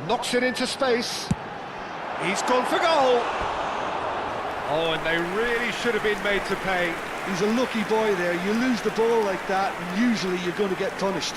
Knocks it into space. He's gone for goal. Oh, and they really should have been made to pay. He's a lucky boy there. You lose the ball like that, and usually you're going to get punished.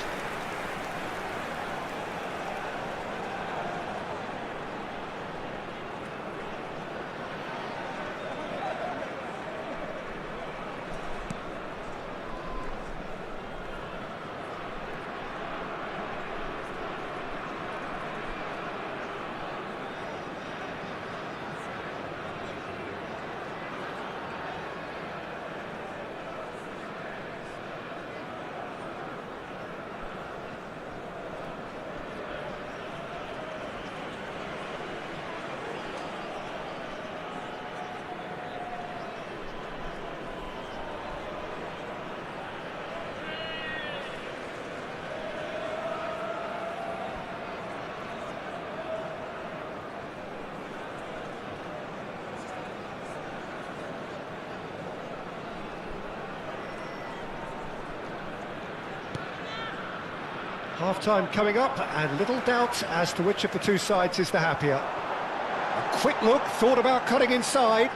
Half-time coming up, and little doubt as to which of the two sides is the happier. A quick look, thought about cutting inside.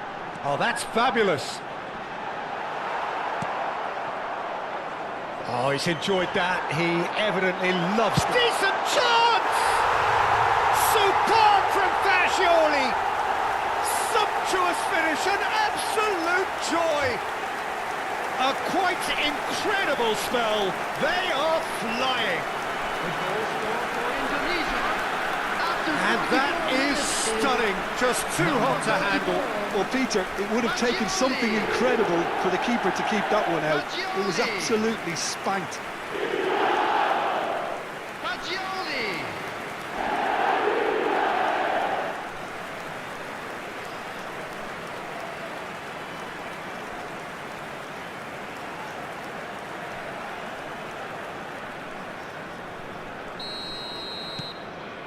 Oh, that's fabulous. Oh, he's enjoyed that. He evidently loves it. Decent chance! Superb from Fascioli! Sumptuous finish, an absolute joy! A quite incredible spell. They are flying. And that is stunning, just too hot to handle. Well, Peter, it would have taken something incredible for the keeper to keep that one out. It was absolutely spanked.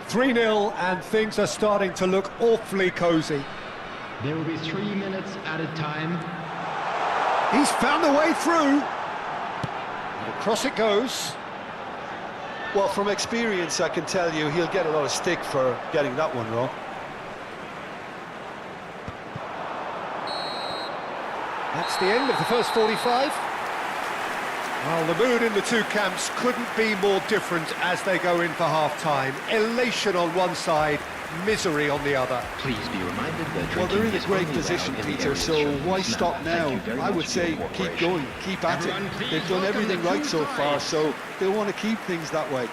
3-0, and things are starting to look awfully cosy. There will be 3 minutes at a time. He's found the way through. And across it goes. Well, from experience, I can tell you he'll get a lot of stick for getting that one wrong. That's the end of the first 45. Well, the mood in the two camps couldn't be more different as they go in for half-time. Elation on one side, misery on the other. Please be reminded that well, they're in a is great only position, allowed in the Peter, areas so shown why in the stop map. now? Thank you very I would much for say your keep cooperation. going, keep at Everyone, it. please They've done welcome everything the right two so far, sides. so they want to keep things that way.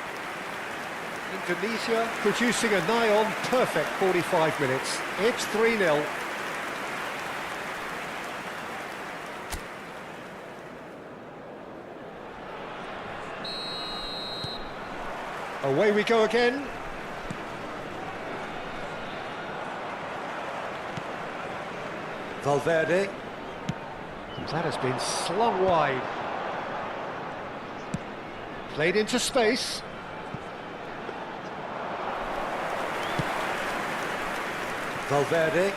Indonesia producing a nigh-on perfect 45 minutes. It's 3-0. Away we go again. Valverde. And that has been slung wide. Played into space. Valverde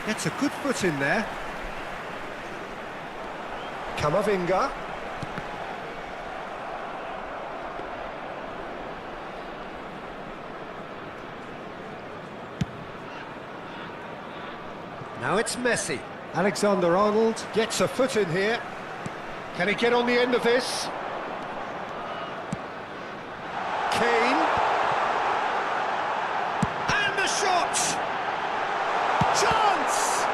gets a good foot in there. Camavinga. Now it's Messi. Alexander-Arnold gets a foot in here. Can he get on the end of this? Kane. And the shot! Chance!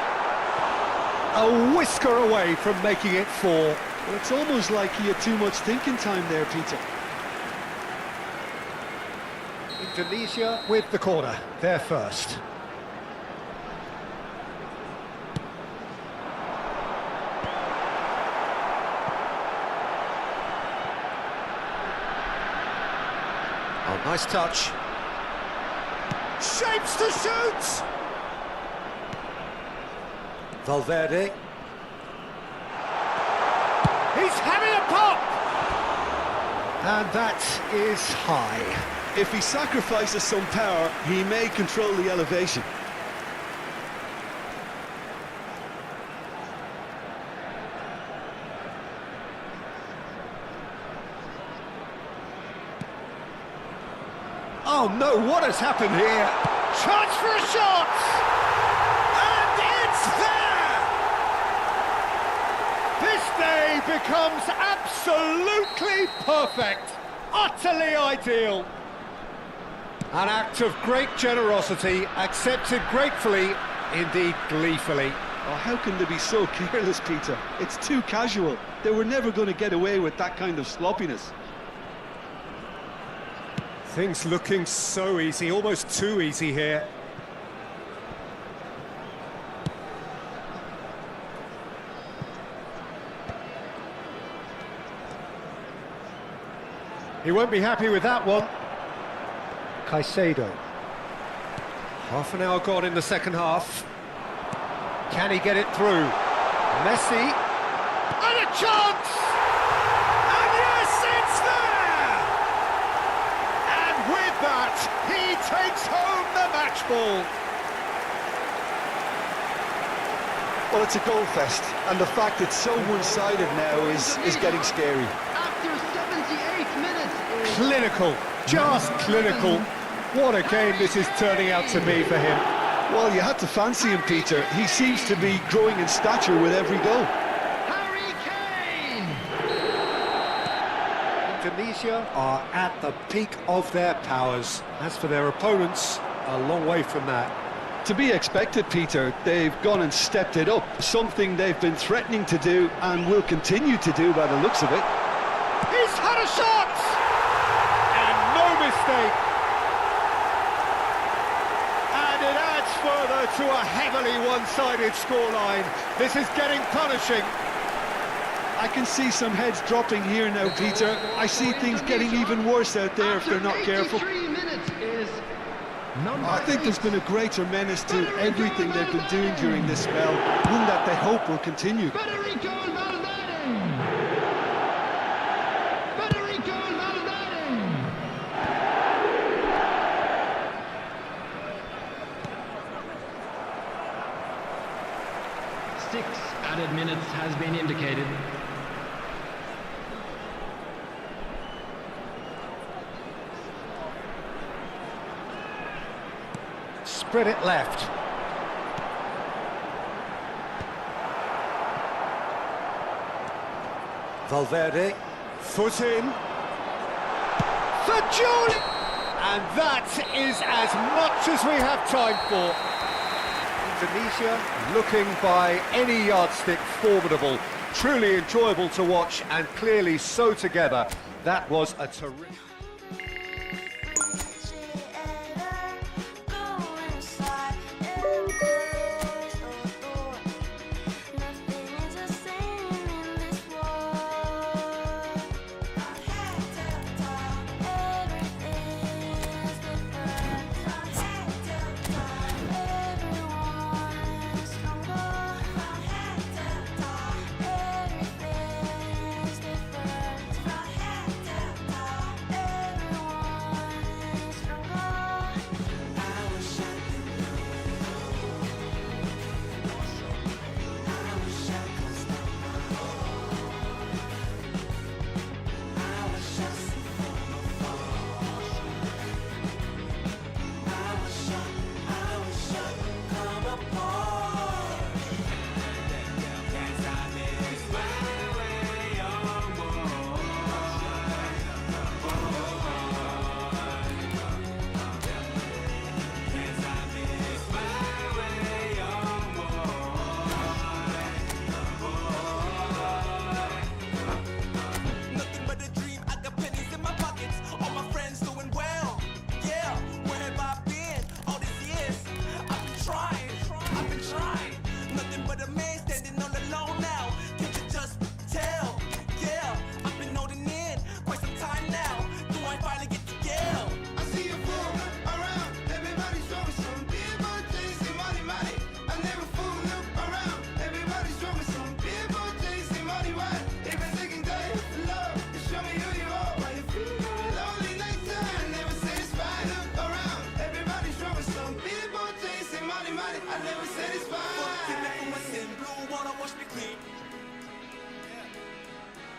A whisker away from making it 4. Well, it's almost like he had too much thinking time there, Peter. Indonesia with the corner. They're first. Oh, nice touch. Shapes to shoot! Valverde. He's having a pop! And that is high. If he sacrifices some power, he may control the elevation. Oh no, what has happened here? Chance for a shot! And it's there! This day becomes absolutely perfect, utterly ideal. An act of great generosity, accepted gratefully, indeed gleefully. Oh, how can they be so careless, Peter? It's too casual. They were never going to get away with that kind of sloppiness. Things looking so easy, almost too easy here. He won't be happy with that one. Caicedo. Half an hour gone in the second half. Can he get it through? Messi. And a chance! And yes, it's there! And with that, he takes home the match ball. Well, it's a goal fest, and the fact it's so one-sided now is getting scary. After 78 minutes. Clinical, just clinical. What a game this is turning out to be for him. Well, you had to fancy him, Peter. He seems to be growing in stature with every goal. Harry Kane. Indonesia are at the peak of their powers. As for their opponents, a long way from that. To be expected, Peter. They've gone and stepped it up, something they've been threatening to do and will continue to do by the looks of it. He's had a shot! And no mistake. And it adds further to a heavily one-sided scoreline. This is getting punishing. I can see some heads dropping here now, Peter. I see things getting even worse out there if they're not careful. 83 minutes is number I think there's been a greater menace to everything they've been doing during this spell, one that they hope will continue. Federico Valverde. Federico Valverde. 6 added minutes has been indicated. Spread it left. Valverde, foot in. For Julie! And that is as much as we have time for. Indonesia looking by any yardstick formidable. Truly enjoyable to watch and clearly so together. That was a terrific...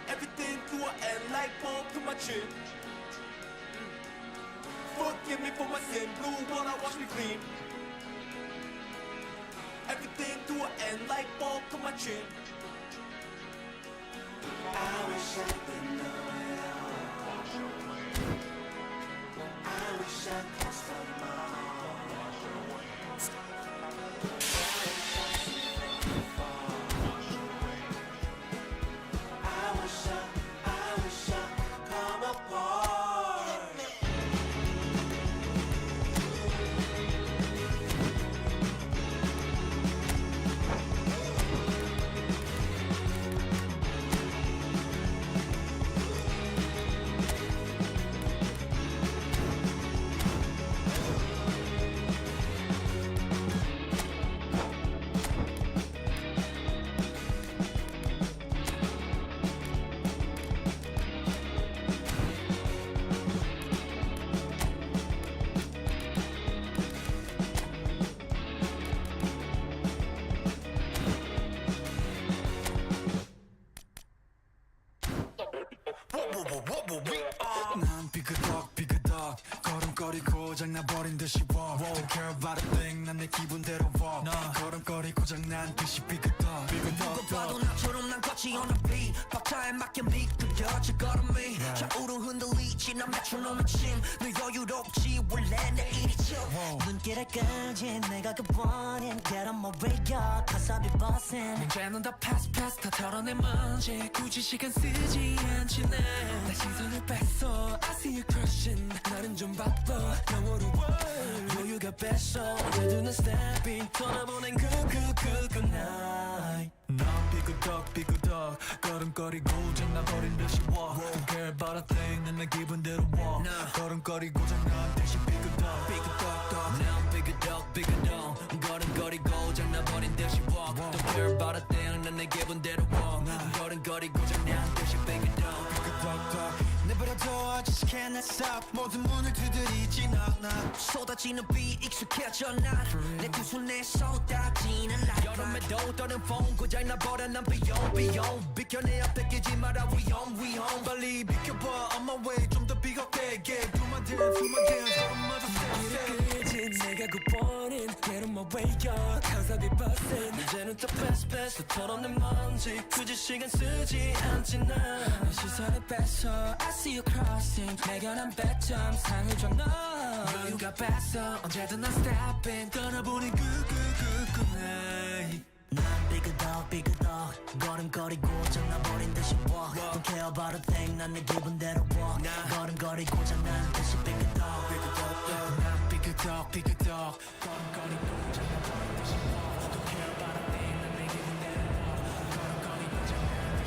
Everything to an end like Paul to my chin. Forgive me for my sin. Blue wanna wash me clean. Everything to an end like bulk on my chin. I wish I could know it all. I wish I could stop my 난 삐그덕 걸음걸이 고장나버린 듯이 walk Don't care about a thing 난 내 기분대로 walk 걸음걸이 고장난 듯이 삐그덕 누가 봐도 나처럼 난 걷지 on a beat 박자에 맞게 미끄러져 걸음이 좌우로 흔들리지 난 메트로놈의 침늘 여유롭지 원래 내 일이죠 눈길에까지 내가 그번엔 Get on my radio 가사비 버스ing 문제는 다 pass 다 털어내 먼지 굳이 시간 쓰지 않지 내 시선을 뺐어 I see you crushing 나는 좀 바빠 영어로 여유가 뺐어 언제든 stepping 떠나보낸 그 night 난 삐그덕 걸음걸이 고장나버린 듯이 walk Don't care about a thing 난 내 기분대로 walk 걸음걸이 고장난 듯이 삐그덕 난 삐그덕 걸음걸이 고장나버린 듯이 walk Don't care about a thing 난 내 기분대로 walk 걸음걸이 고장난 듯이 삐그덕 내버려둬 I just cannot stop 모든 문을 두드리지 knock 쏟아지는 비 익숙해져 난내 두 손에 쏟아지는 light 여름에도 떠는 폰 고장나버려 난 비용 비켜내야 뺏기지 마라 위험 빨리 비켜봐 on my way 좀 더 비겁되게 Do my dance 걸음마저 step 이렇게 내가 굿보는 Get on my way up 가사비 버스ing 이제는 또 패스 털어내 먼지 굳이 시간 쓰지 않지 난 시선을 뺐어 I see you crossing 내가 난 배점 상을 줘 너 여유가 뺐어 언제든 난 stepping 떠나보니 night 난 삐그덕 걸음걸이 고장나버린 듯이 walk Don't care about a thing 난 내 기분대로 walk 걸음걸이 고장난 듯이 삐그덕 난 삐그덕 걸음걸이 고장나버린 듯이 walk Don't care about a thing 난 내 기분대로 walk 걸음걸이 고장난 듯이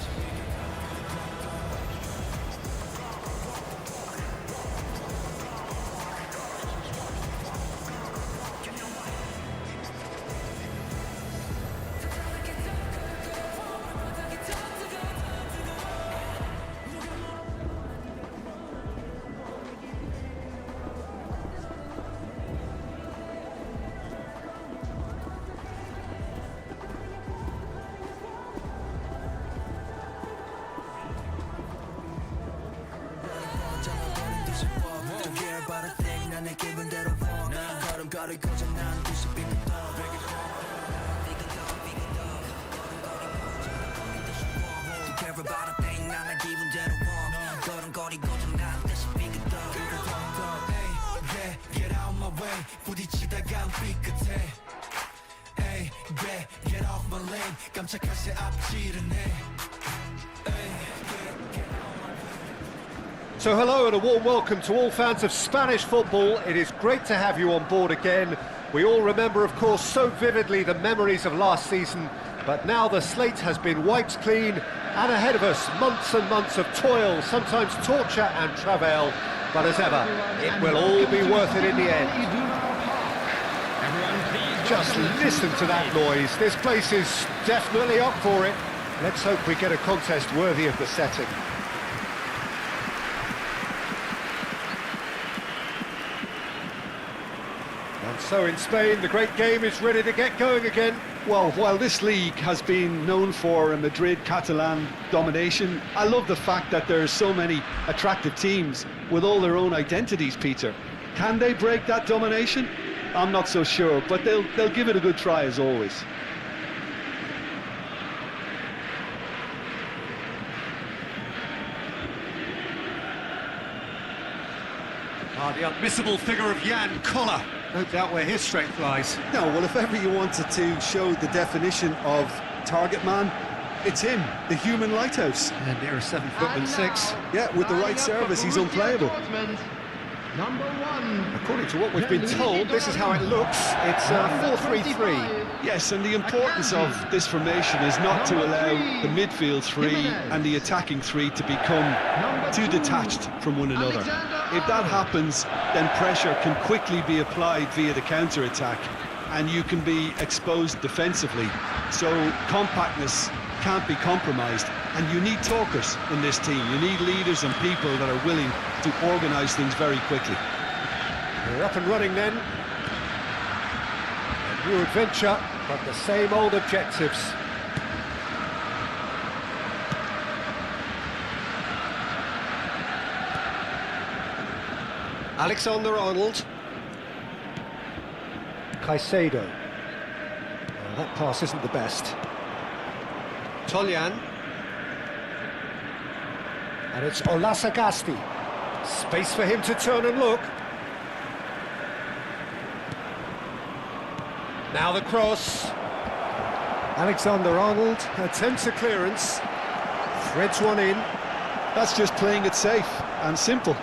Don't care about a thing 난 내 기분대로 walk 걸음걸이 고장난 듯이 삐그덕 Don't care about a thing 난 내 기분대로 walk 걸음걸이 고장난 듯이 삐그덕 Hey, get out my way 부딪히다간 삐끗해 Hey, get off my lane 깜짝할 새 앞지르네 So hello and a warm welcome to all fans of Spanish football. It is great to have you on board again. We all remember, of course, so vividly the memories of last season, but now the slate has been wiped clean, and ahead of us, months and months of toil, sometimes torture and travail, but as ever, it will all be worth it in the end. Just listen to that noise. This place is definitely up for it. Let's hope we get a contest worthy of the setting. And so in Spain, the great game is ready to get going again. Well, while this league has been known for a Madrid-Catalan domination, I love the fact that there are so many attractive teams with all their own identities, Peter. Can they break that domination? I'm not so sure, but they'll give it a good try as always. The unmissable figure of Ngegoll. No doubt where his strength lies. No, well, if ever you wanted to show the definition of target man, it's him, the human lighthouse. And near a 7'6". Yeah, with the right service, he's unplayable. Number 1. According to what we've been told, this is how it looks. It's 4-3-3. Yes, and the importance of this formation is not to allow the midfield three and the attacking three to become too detached from one another. If that happens, then pressure can quickly be applied via the counter-attack, and you can be exposed defensively. So compactness can't be compromised, and you need talkers in this team. You need leaders and people that are willing to organise things very quickly. We're up and running then. A new adventure, but the same old objectives. Alexander-Arnold. Caicedo. Well, that pass isn't the best. Toljan. And it's Olasagasti. Space for him to turn and look. Now the cross. Alexander-Arnold attempts a clearance. Threads one in. That's just playing it safe and simple.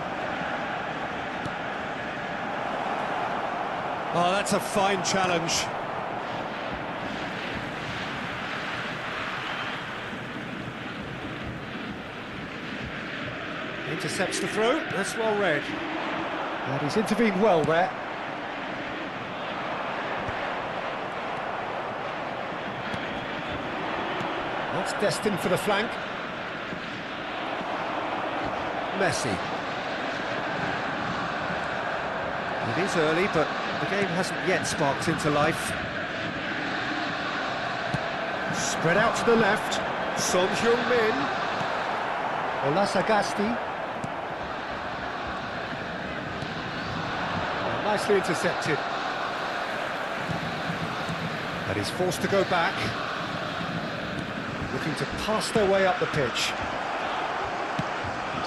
Oh, that's a fine challenge. Intercepts the throw. That's well read. And he's intervened well there. That's destined for the flank. Messi. It is early, but the game hasn't yet sparked into life. Spread out to the left. Son Heung-min. Olasagasti. Nicely intercepted. And he's forced to go back. Looking to pass their way up the pitch.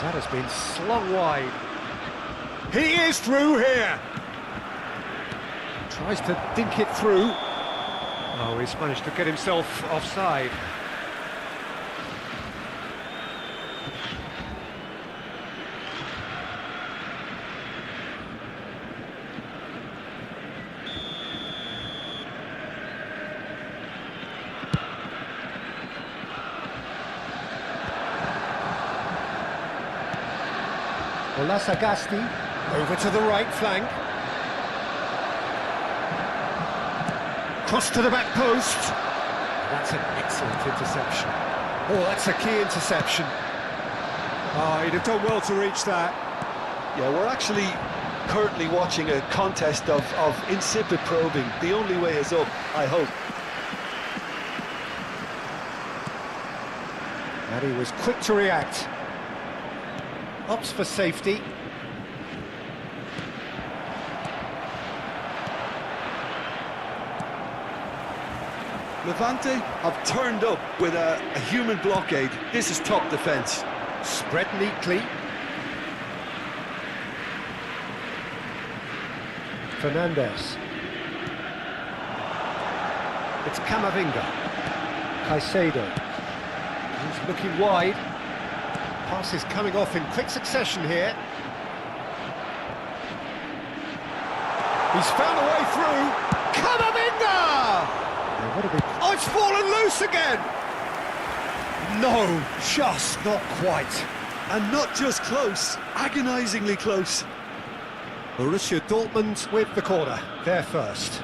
That has been slung wide. He is through here. Tries to dink it through. Oh, he's managed to get himself offside. Olasagasti over to the right flank. Cross to the back post. That's an excellent interception. Oh, that's a key interception. Oh, he'd have done well to reach that. Yeah, we're actually currently watching a contest of insipid probing. The only way is up, I hope. And he was quick to react. Opts for safety. Levante have turned up with a human blockade. This is top defence. Spread neatly. Fernandez. It's Camavinga. Caicedo. He's looking wide. Pass is coming off in quick succession here. He's found a way through. Camavinga! Oh, it's fallen loose again! No, just not quite. And not just close, agonisingly close. Borussia Dortmund with the corner. They're first.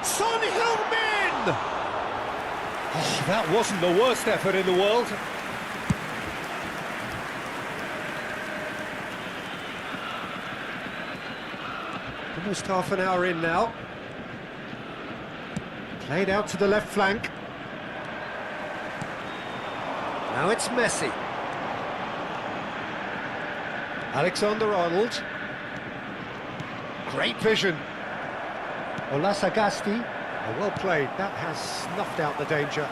Son Heung-min! Oh, that wasn't the worst effort in the world. Almost half an hour in now. Played out to the left flank. Now it's Messi. Alexander-Arnold. Great vision. Olasagasti. Oh, well played. That has snuffed out the danger.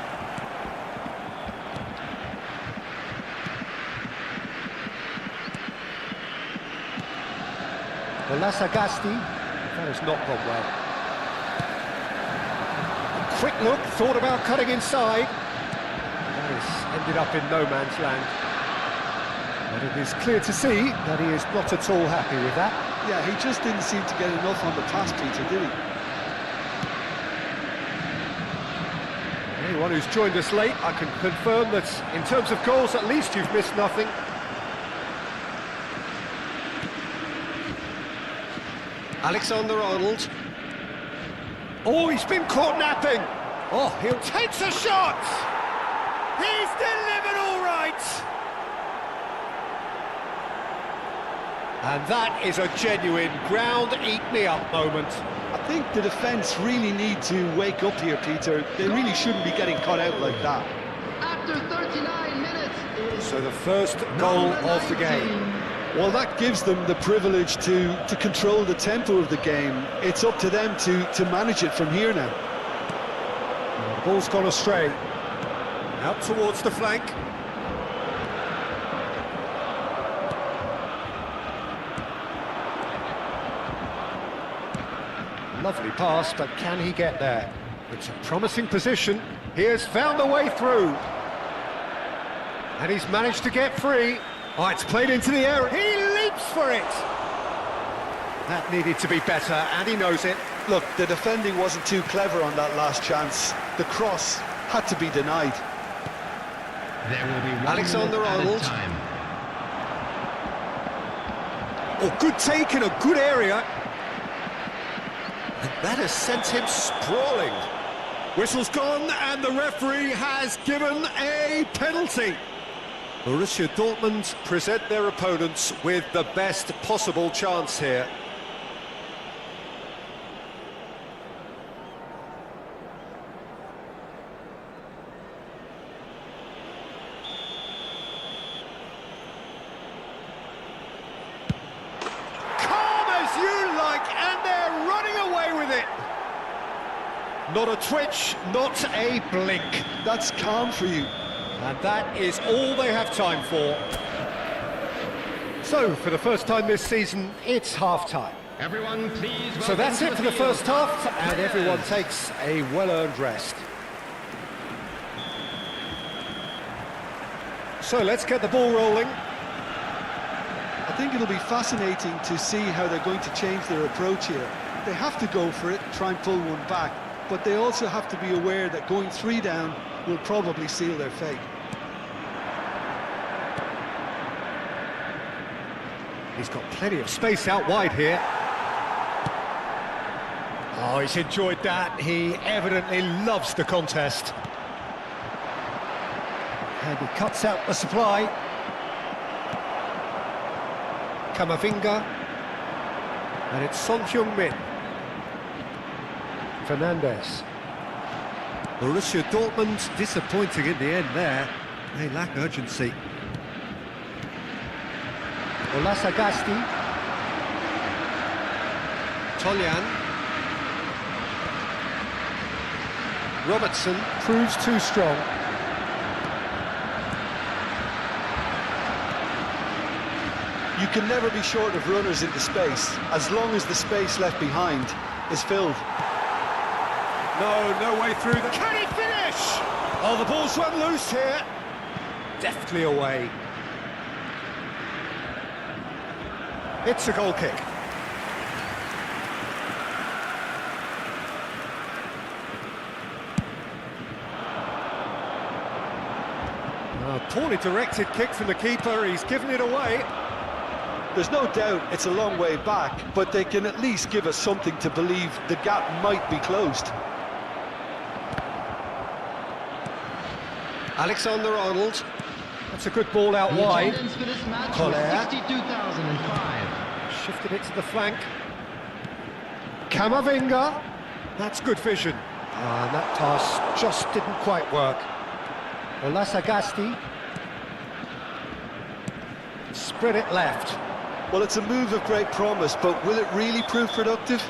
Olasagasti. That has not gone well. Quick look, thought about cutting inside. That has ended up in no man's land. But it is clear to see that he is not at all happy with that. Yeah, he just didn't seem to get enough on the pass, Peter, did he? Anyone who's joined us late, I can confirm that in terms of goals, at least you've missed nothing. Alexander-Arnold. Oh, he's been caught napping. Oh, he'll take the shot. He's delivered all right. And that is a genuine ground-eat-me-up moment. I think the defence really need to wake up here, Peter. They really shouldn't be getting caught out like that. After 39 minutes. So the first goal of the game. Well, that gives them the privilege to control the tempo of the game. It's up to them to manage it from here now. The ball's gone astray. Out towards the flank. Lovely pass, but can he get there? It's a promising position. He has found a way through. And he's managed to get free. Oh, it's played into the air. He leaps for it. That needed to be better, and he knows it. Look, the defending wasn't too clever on that last chance. The cross had to be denied. There will be one Alexander-Arnold. time. Oh, good take in a good area. And that has sent him sprawling. Whistle's gone, and the referee has given a penalty. Borussia Dortmund present their opponents with the best possible chance here. Calm as you like, and they're running away with it. Not a twitch, not a blink. That's calm for you. And that is all they have time for. So, for the first time this season, it's half-time. Everyone, please. So that's it for the first half, and everyone takes a well-earned rest. So let's get the ball rolling. I think it'll be fascinating to see how they're going to change their approach here. They have to go for it, try and pull one back, but they also have to be aware that going 3 down will probably seal their fate. He's got plenty of space out wide here. Oh, he's enjoyed that. He evidently loves the contest. And he cuts out the supply. Kamavinga. And it's Son Heung-min. Fernandes. Borussia Dortmund disappointing in the end there. They lack urgency. Olasagasti. Toljan. Robertson proves too strong. You can never be short of runners into space, as long as the space left behind is filled. No way through. Can he finish? Oh, the ball's run loose here. Deftly away. It's a goal kick. A poorly directed kick from the keeper. He's given it away. There's no doubt it's a long way back, but they can at least give us something to believe the gap might be closed. Alexander-Arnold. That's a good ball out wide. Attendance for this match Collier. was 62,005. Shifted it to the flank. Camavinga. That's good vision. And that pass just didn't quite work. Olasagasti. Spread it left. Well, it's a move of great promise, but will it really prove productive?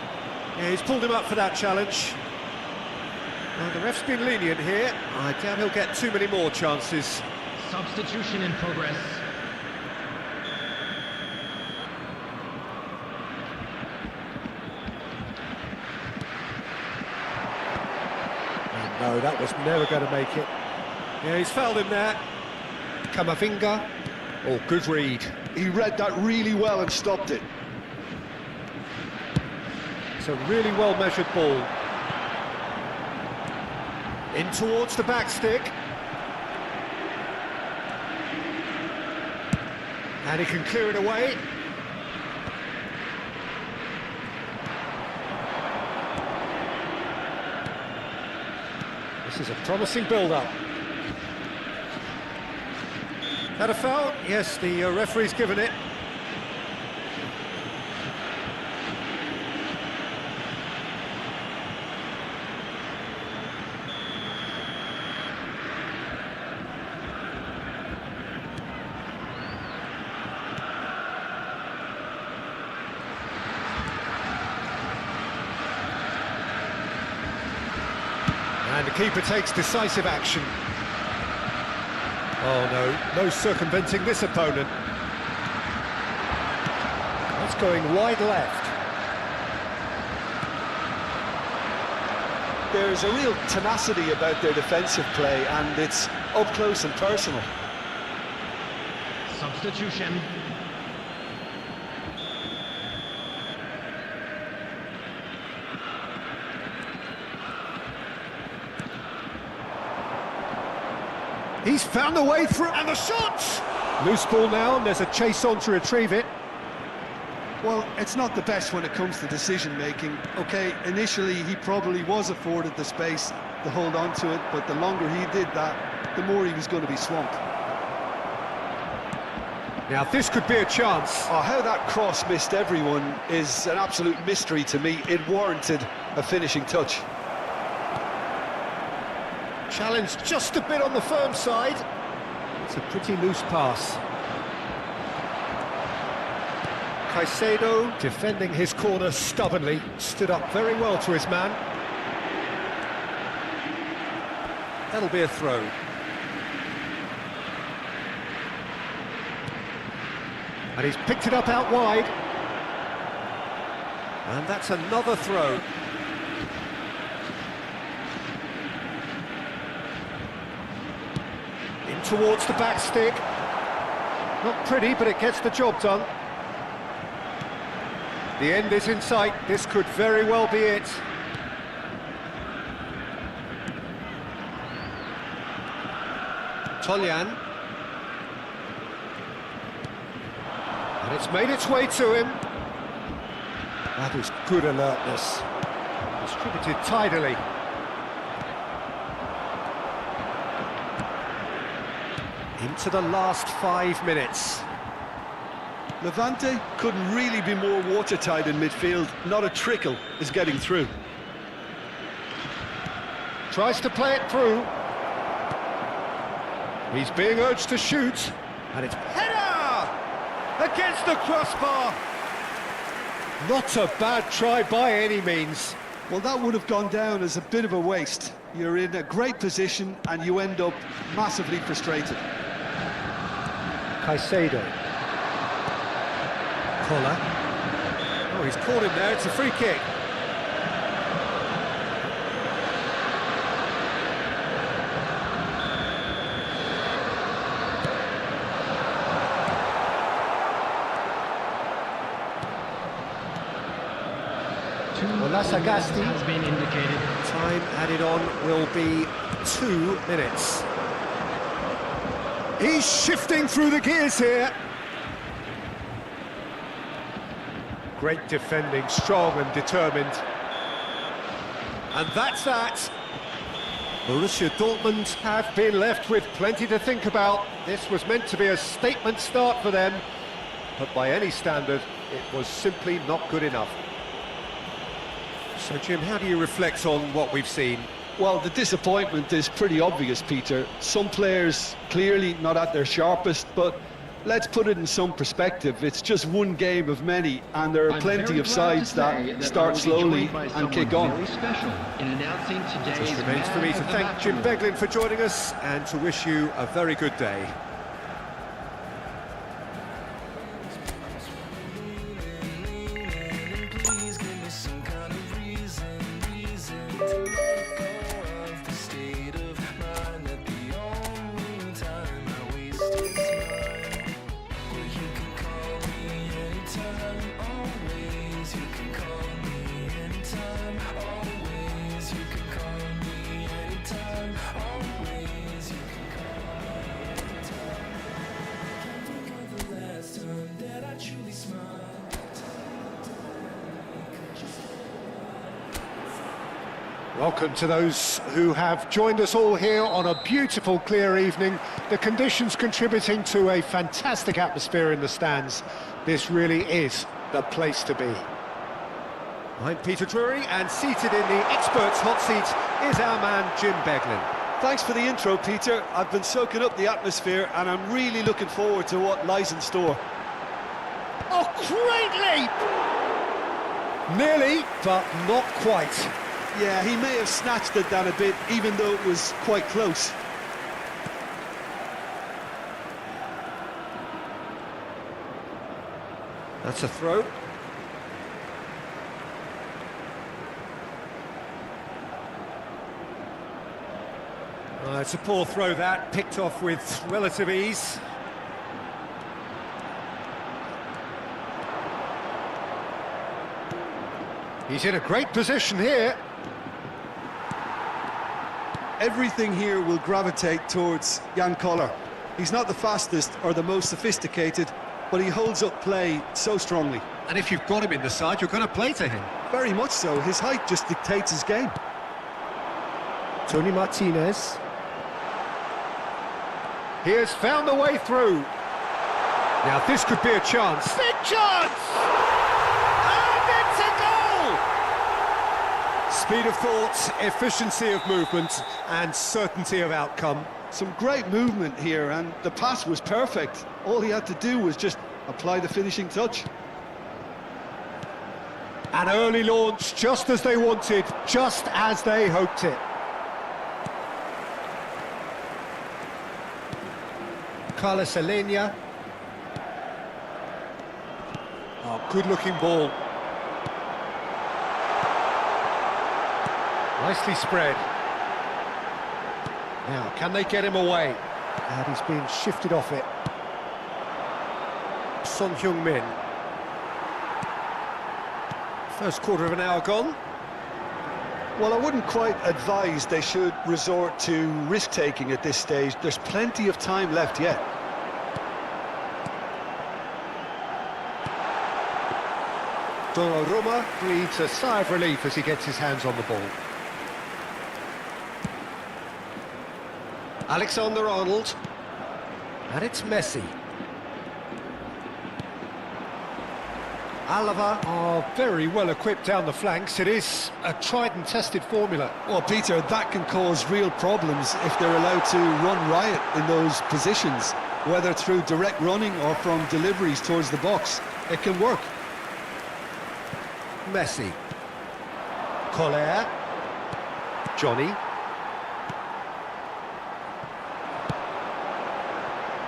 Yeah, he's pulled him up for that challenge. Well, the ref's been lenient here. I doubt he'll get too many more chances. Substitution in progress. No, that was never going to make it. Yeah, he's fouled him there. Camavinga. Oh, good read. He read that really well and stopped it. It's a really well-measured ball. In towards the back stick. And he can clear it away. This is a promising build-up. That a foul? Yes, the referee's given it. And the keeper takes decisive action. Oh no circumventing this opponent. That's going wide left. There's a real tenacity about their defensive play, and it's up close and personal. Substitution. He's found a way through, and the shot! Loose ball now, and there's a chase on to retrieve it. Well, it's not the best when it comes to decision-making. OK, initially he probably was afforded the space to hold on to it, but the longer he did that, the more he was going to be swamped. Now this could be a chance. Oh, how that cross missed everyone is an absolute mystery to me. It warranted a finishing touch. Challenge just a bit on the firm side. It's a pretty loose pass. Caicedo defending his corner stubbornly, stood up very well to his man. That'll be a throw. And he's picked it up out wide. And that's another throw. In towards the back stick. Not pretty, but it gets the job done. The end is in sight. This could very well be it. Toljan. And it's made its way to him. That is good alertness. Distributed tidily. Into the last 5 minutes. Levante couldn't really be more watertight in midfield. Not a trickle is getting through. Tries to play it through. He's being urged to shoot. And it's header! Against the crossbar! Not a bad try by any means. Well, that would have gone down as a bit of a waste. You're in a great position and you end up massively frustrated. Caicedo. Collar. Oh, he's caught him there. It's a free kick. Olasagasti has been indicated. Time added on will be 2 minutes. He's shifting through the gears here. Great defending, strong and determined. And that's that. Borussia Dortmund have been left with plenty to think about. This was meant to be a statement start for them, but by any standard, it was simply not good enough. So, Jim, how do you reflect on what we've seen? Well, the disappointment is pretty obvious, Peter. Some players clearly not at their sharpest, but let's put it in some perspective. It's just one game of many, and there are plenty of sides that start slowly and kick on. It just remains for me to thank Jim Beglin for joining us and to wish you a very good day. Please give me some kind of reason to let go of the state of mind that the only time I waste is mine. Well, you can call me anytime, always. You can call me anytime, always. You can call me anytime, always. You can call me anytime. Can't think of the last time that I truly smiled. Welcome to those who have joined us all here on a beautiful, clear evening. The conditions contributing to a fantastic atmosphere in the stands. This really is the place to be. I'm Peter Drury, and seated in the experts' hot seat is our man Jim Beglin. Thanks for the intro, Peter. I've been soaking up the atmosphere and I'm really looking forward to what lies in store. Oh, great leap! Nearly, but not quite. Yeah, he may have snatched it down a bit, even though it was quite close. That's a throw. It's a poor throw that, picked off with relative ease. He's in a great position here. Everything here will gravitate towards Ngegoll. He's not the fastest or the most sophisticated, but he holds up play so strongly. And if you've got him in the side, you're going to play to him. Very much so. His height just dictates his game. Tony Martinez. He has found the way through. Now this could be a chance. Big chance! And it's a goal! Speed of thought, efficiency of movement, and certainty of outcome. Some great movement here, and the pass was perfect. All he had to do was just apply the finishing touch. An early launch, just as they wanted, just as they hoped it. Carlos Alenia. Oh, good-looking ball. Nicely spread. Now, can they get him away? And he's being shifted off it. Son Heung-min. First quarter of an hour gone. Well, I wouldn't quite advise they should resort to risk-taking at this stage. There's plenty of time left yet. Donnarumma breathes a sigh of relief as he gets his hands on the ball. Alexander-Arnold. And it's Messi. Alava are very well equipped down the flanks. It is a tried and tested formula. Well, Peter, that can cause real problems if they're allowed to run riot in those positions, whether through direct running or from deliveries towards the box. It can work. Messi. Collier. Johnny.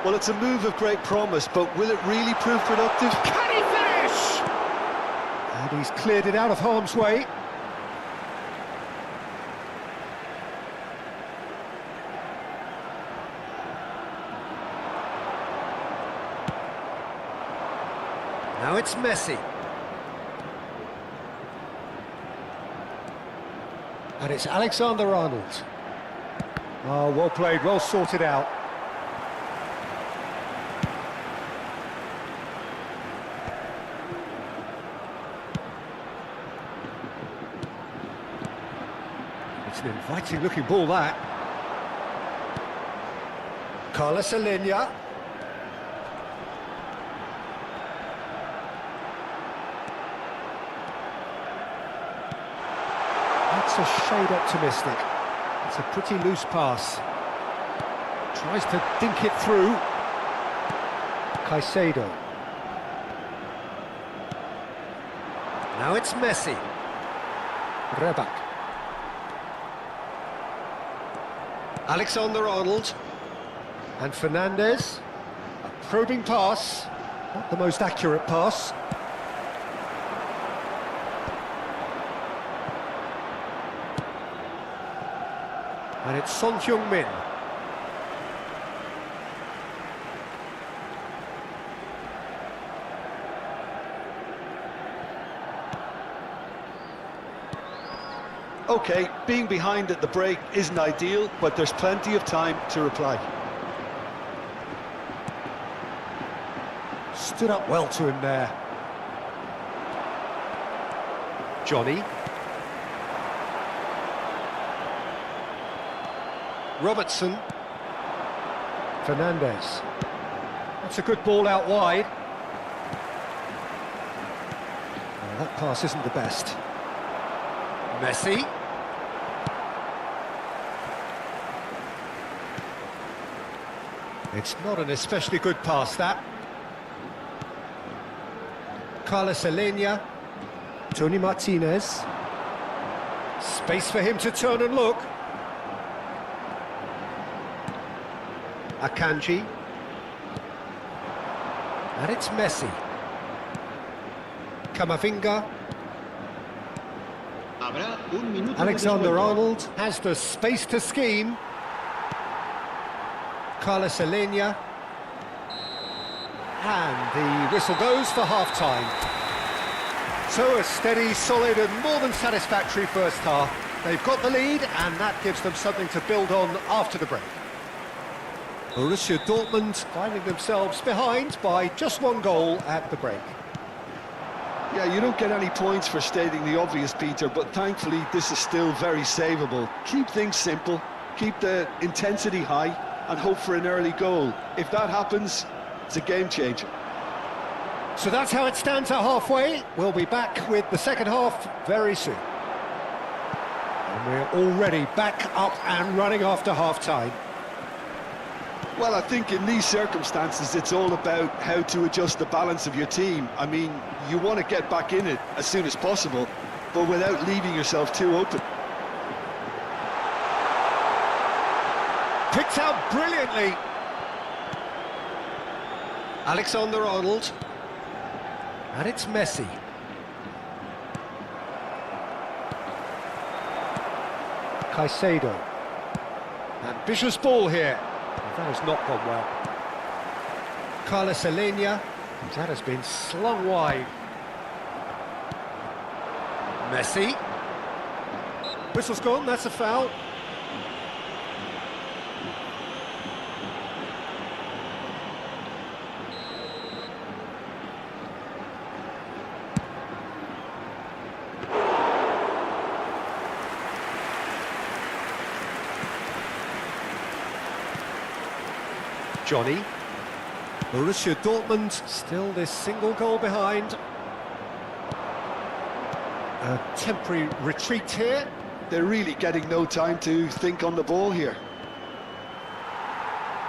Well, it's a move of great promise, but will it really prove productive? Can he finish? And he's cleared it out of harm's way. Now it's Messi. And it's Alexander-Arnold. Oh, well played, well sorted out. It's an inviting looking ball, that. Carlos Alenia. Just a shade optimistic. It's a pretty loose pass. Tries to dink it through. Caicedo. Now it's Messi. Reback. Alexander-Arnold. And Fernandez. A probing pass. Not the most accurate pass. And it's Son Heung-min. Okay, being behind at the break isn't ideal, but there's plenty of time to reply. Stood up well to him there. Johnny. Robertson. Fernandez. That's a good ball out wide. Oh, that pass isn't the best. Messi. It's not an especially good pass, that. Carlos Alenia. Tony Martinez. Space for him to turn and look. Akanji. And it's Messi. Camavinga. Alexander-Arnold has the space to scheme. Carlos Alenia. And the whistle goes for half-time. So a steady, solid and more than satisfactory first half. They've got the lead and that gives them something to build on after the break. Borussia Dortmund finding themselves behind by just one goal at the break. Yeah, you don't get any points for stating the obvious, Peter, but thankfully this is still very savable. Keep things simple, keep the intensity high, and hope for an early goal. If that happens, it's a game changer. So that's how it stands at halfway. We'll be back with the second half very soon. And we're already back up and running after half-time. Well, I think in these circumstances, it's all about how to adjust the balance of your team. I mean, you want to get back in it as soon as possible, but without leaving yourself too open. Picked out brilliantly. Alexander-Arnold. And it's Messi. Caicedo. Ambitious ball here. That has not gone well. Carlos Alenia. That has been slung wide. Messi. Whistle's gone, that's a foul. Johnny. Borussia Dortmund still this single goal behind. A temporary retreat here. They're really getting no time to think on the ball here.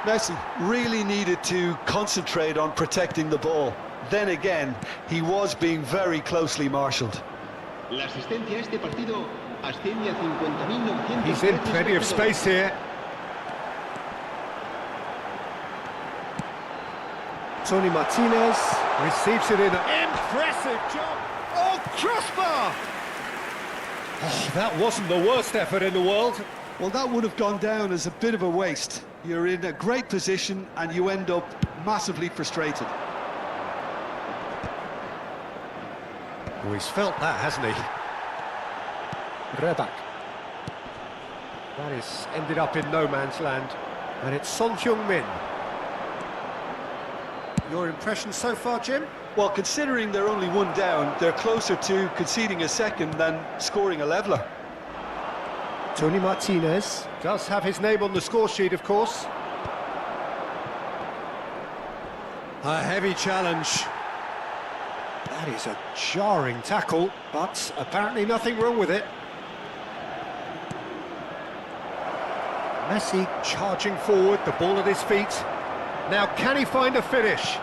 Messi really needed to concentrate on protecting the ball. Then again, he was being very closely marshalled. He's in plenty of space here. Tony Martinez receives it in an impressive job. Oh, crossbar! Oh, that wasn't the worst effort in the world. Well, that would have gone down as a bit of a waste. You're in a great position and you end up massively frustrated. Oh, he's felt that, hasn't he? Reback. That is ended up in no man's land. And it's Son Heung-min. Your impression so far, Jim? Well, considering they're only one down, they're closer to conceding a second than scoring a leveller. Tony Martinez does have his name on the score sheet, of course. A heavy challenge. That is a jarring tackle, but apparently nothing wrong with it. Messi charging forward, the ball at his feet. Now, can he find a finish?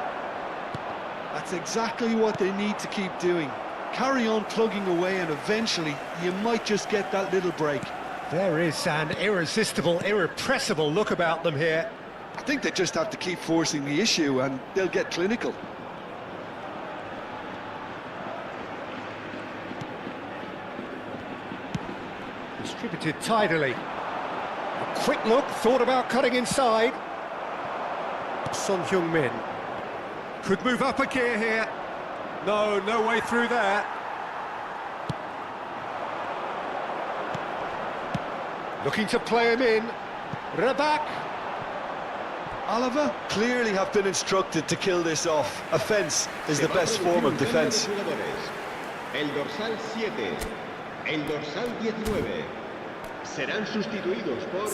That's exactly what they need to keep doing. Carry on plugging away, and eventually you might just get that little break. There is an irresistible, irrepressible look about them here. I think they just have to keep forcing the issue and they'll get clinical. Distributed tidily. A quick look, thought about cutting inside. Son Heung-min could move up a gear here. No way through there. Looking to play him in. Reback. Oliver clearly have been instructed to kill this off. Offence is the best form of defence. El dorsal 7, el dorsal 19. Serán sustituidos por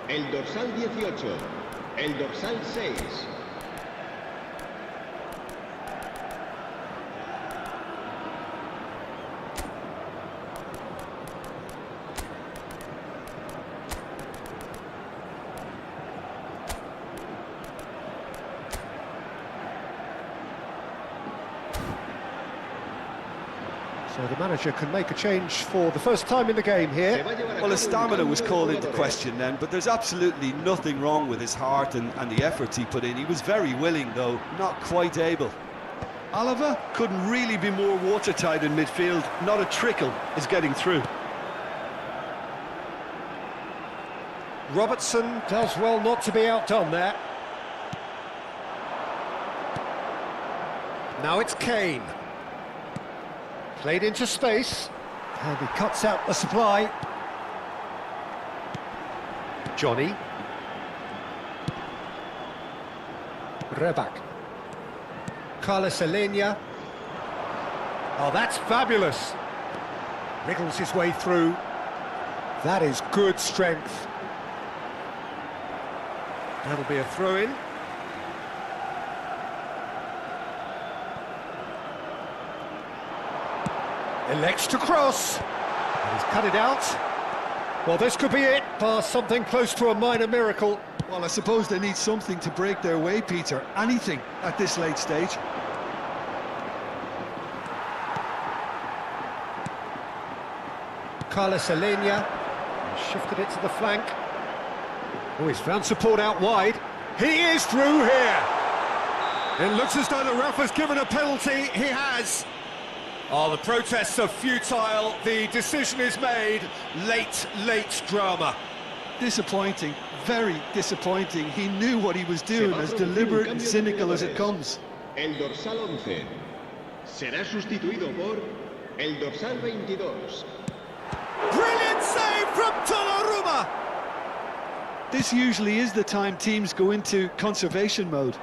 el dorsal 18, el dorsal 6. So the manager can make a change for the first time in the game here. Well, his stamina was called into question then, but there's absolutely nothing wrong with his heart and the efforts he put in. He was very willing, though not quite able. Oliver couldn't really be more watertight in midfield. Not a trickle is getting through. Robertson does well not to be outdone there. Now it's Kane. Played into space, and he cuts out the supply. Johnny. Reback. Carlos Alenia. Oh, that's fabulous. Wriggles his way through. That is good strength. That'll be a throw-in. Elects to cross. And he's cut it out. Well, this could be it, bar something close to a minor miracle. Well, I suppose they need something to break their way, Peter. Anything at this late stage. Carlos Alenia shifted it to the flank. Oh, he's found support out wide. He is through here. It looks as though the ref has given a penalty. He has. Oh, the protests are futile. The decision is made. Late drama. Disappointing, very disappointing. He knew what he was doing, as deliberate and cynical as it comes. El dorsal 11 será sustituido por el dorsal 22. Brilliant save from Donnarumma. This usually is the time teams go into conservation mode.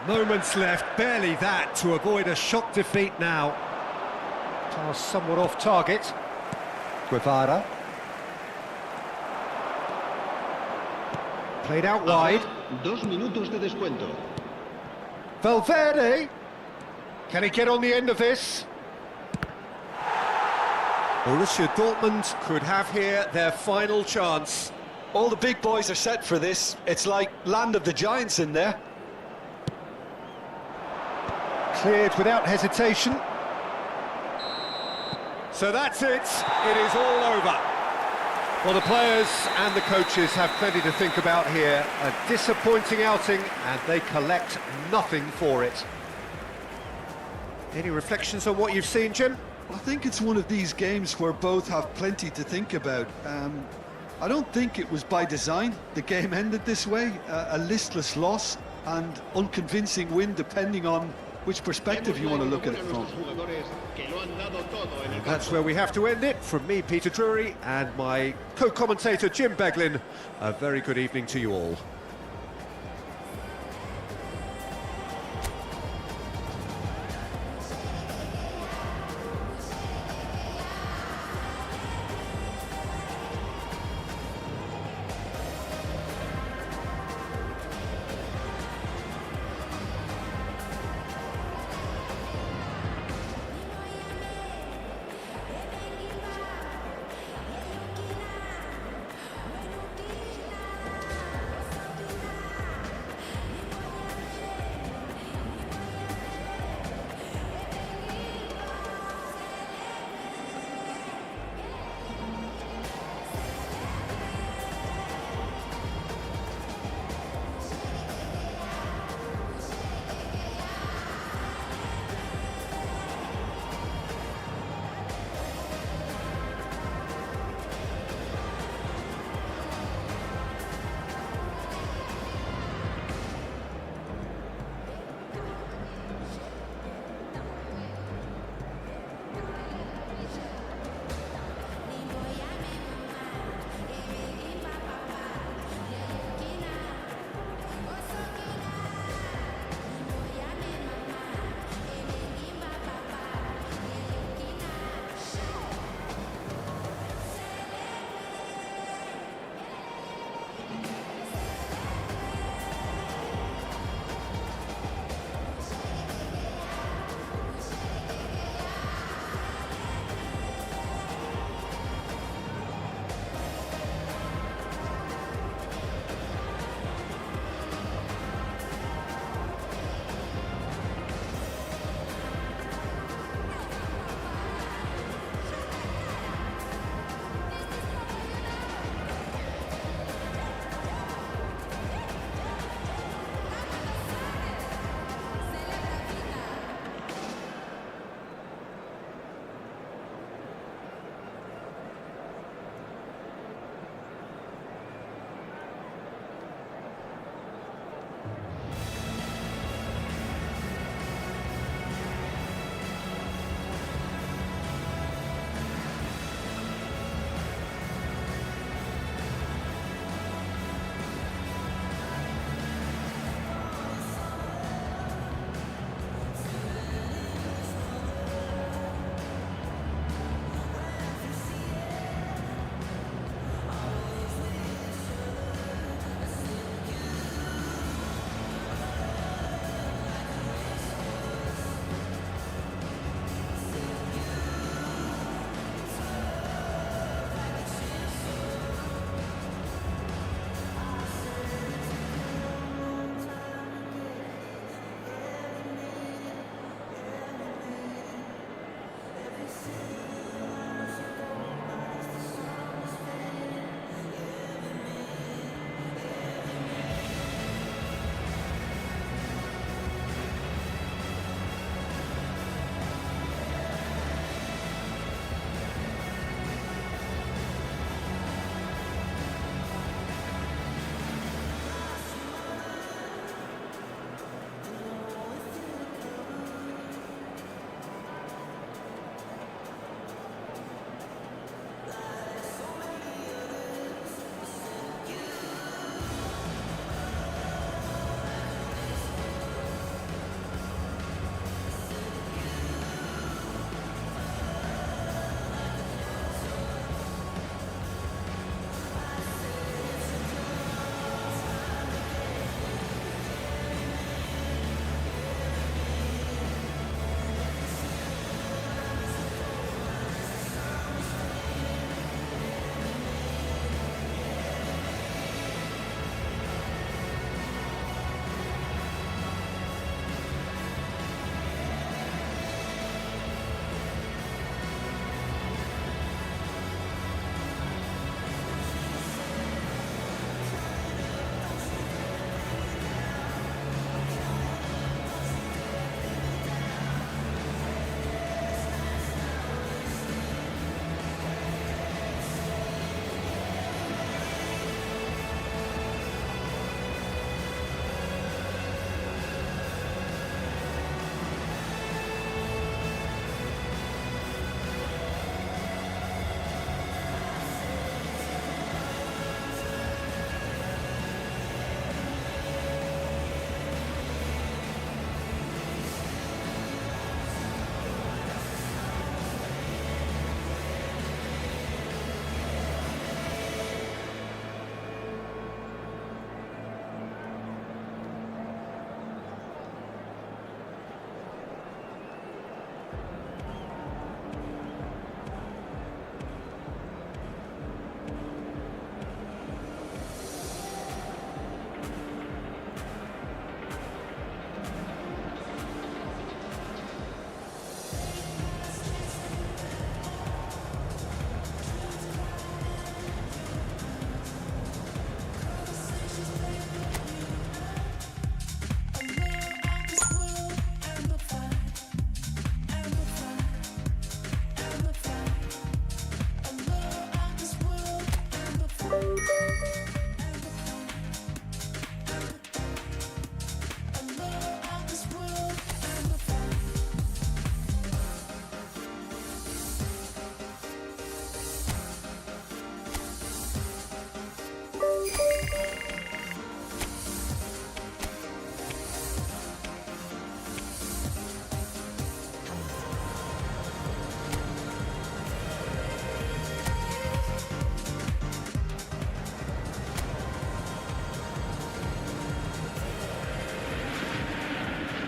Moments left, barely that, to avoid a shock defeat now. Pass somewhat off target. Guevara. Played out wide. 2 minutos de descuento. Valverde. Can he get on the end of this? Borussia Dortmund could have here their final chance. All the big boys are set for this. It's like land of the giants in there. Cleared without hesitation. So that's it. It is all over. Well, the players and the coaches have plenty to think about here. A disappointing outing, and they collect nothing for it. Any reflections on what you've seen, Jim? I think it's one of these games where both have plenty to think about. I don't think it was by design the game ended this way. A listless loss and unconvincing win, depending on which perspective you want to look at it from. That's where we have to end it. From me, Peter Drury, and my co-commentator, Jim Beglin, a very good evening to you all.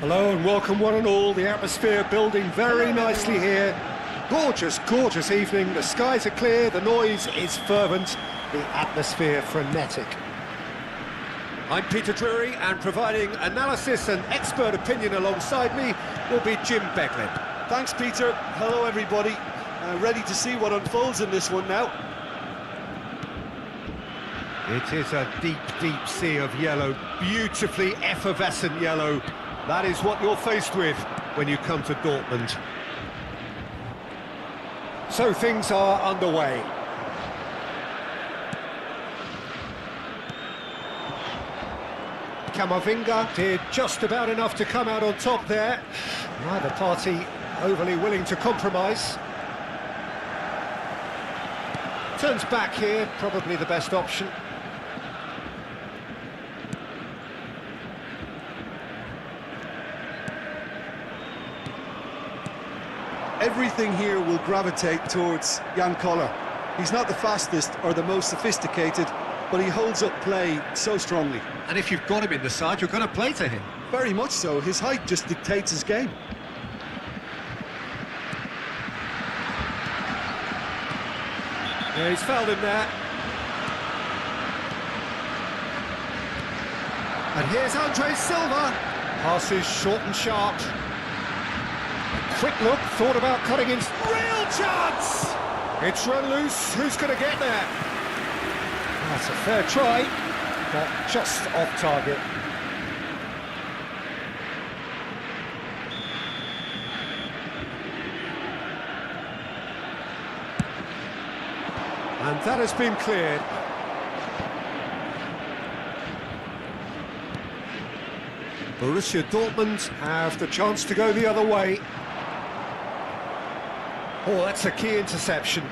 Hello and welcome one and all. The atmosphere building very nicely here. Gorgeous, gorgeous evening. The skies are clear, the noise is fervent, the atmosphere frenetic. I'm Peter Drury, and providing analysis and expert opinion alongside me will be Jim Beglin. Thanks, Peter. Hello, everybody. Ready to see what unfolds in this one now. It is a deep, deep sea of yellow, beautifully effervescent yellow. That is what you're faced with when you come to Dortmund. So things are underway. Camavinga did just about enough to come out on top there. Neither party overly willing to compromise. Turns back here, probably the best option. Everything here will gravitate towards Ngegoll. He's not the fastest or the most sophisticated, but he holds up play so strongly. And if you've got him in the side, you're going to play to him. Very much so. His height just dictates his game. Yeah, he's fouled him there. And here's Andre Silva. Passes short and sharp. Quick look, thought about cutting in. Real chance! It's run loose. Who's going to get there? That's a fair try, but just off target. And that has been cleared. Borussia Dortmund have the chance to go the other way. Oh, that's a key interception.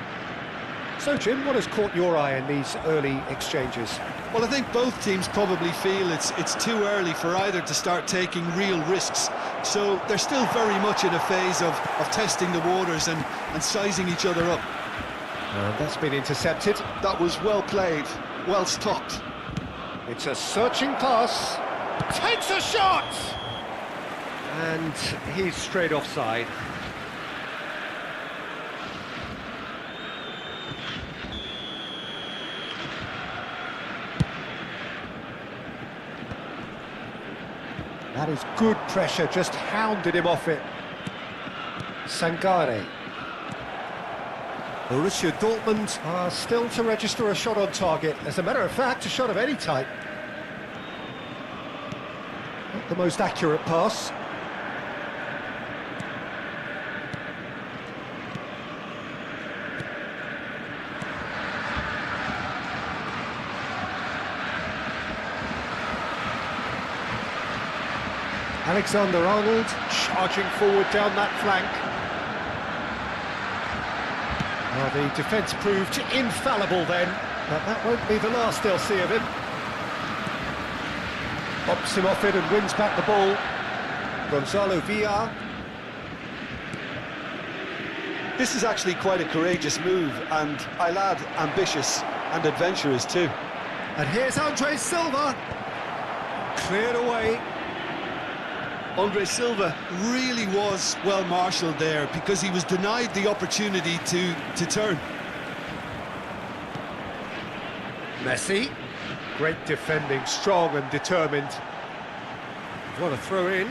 So, Jim, what has caught your eye in these early exchanges? Well, I think both teams probably feel it's too early for either to start taking real risks. So they're still very much in a phase of testing the waters and sizing each other up. And that's been intercepted. That was well played, well stopped. It's a searching pass. Takes a shot! And he's straight offside. That is good pressure, just hounded him off it. Sangare. Borussia Dortmund are still to register a shot on target. As a matter of fact, a shot of any type. Not the most accurate pass. Alexander-Arnold charging forward down that flank. Well, the defence proved infallible then, but that won't be the last they'll see of him. Pops him off it and wins back the ball. Gonzalo Villar. This is actually quite a courageous move, and I'll add ambitious and adventurous too. And here's Andre Silva. Cleared away. Andre Silva really was well marshalled there because he was denied the opportunity to turn. Messi. Great defending, strong and determined. What a throw in.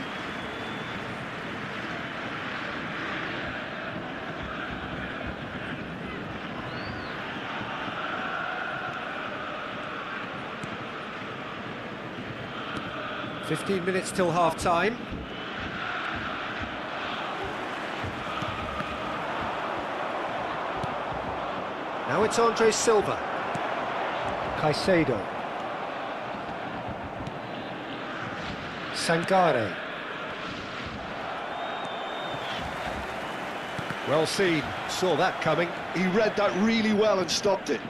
"15 minutes till half-time. Now it's Andre Silva. Caicedo. Sangare. Well seen, saw that coming. He read that really well and stopped it.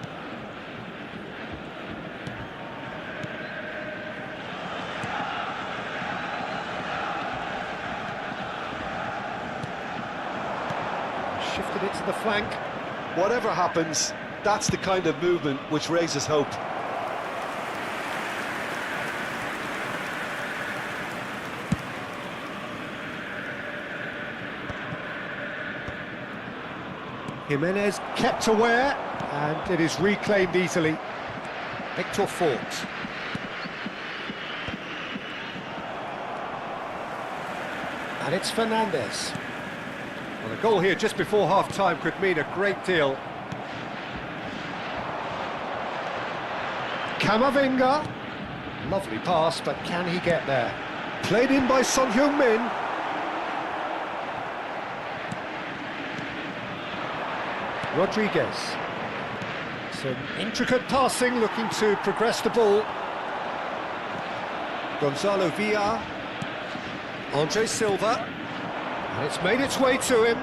Shifted it to the flank. Whatever happens, that's the kind of movement which raises hope. Jimenez kept aware, and it is reclaimed easily. Victor Fort. And it's Fernandez. Well, a goal here just before half-time could mean a great deal. Camavinga. Lovely pass, but can he get there? Played in by Son Heung-min. Rodriguez. Some intricate passing, looking to progress the ball. Gonzalo Villar. Andre Silva. And it's made its way to him.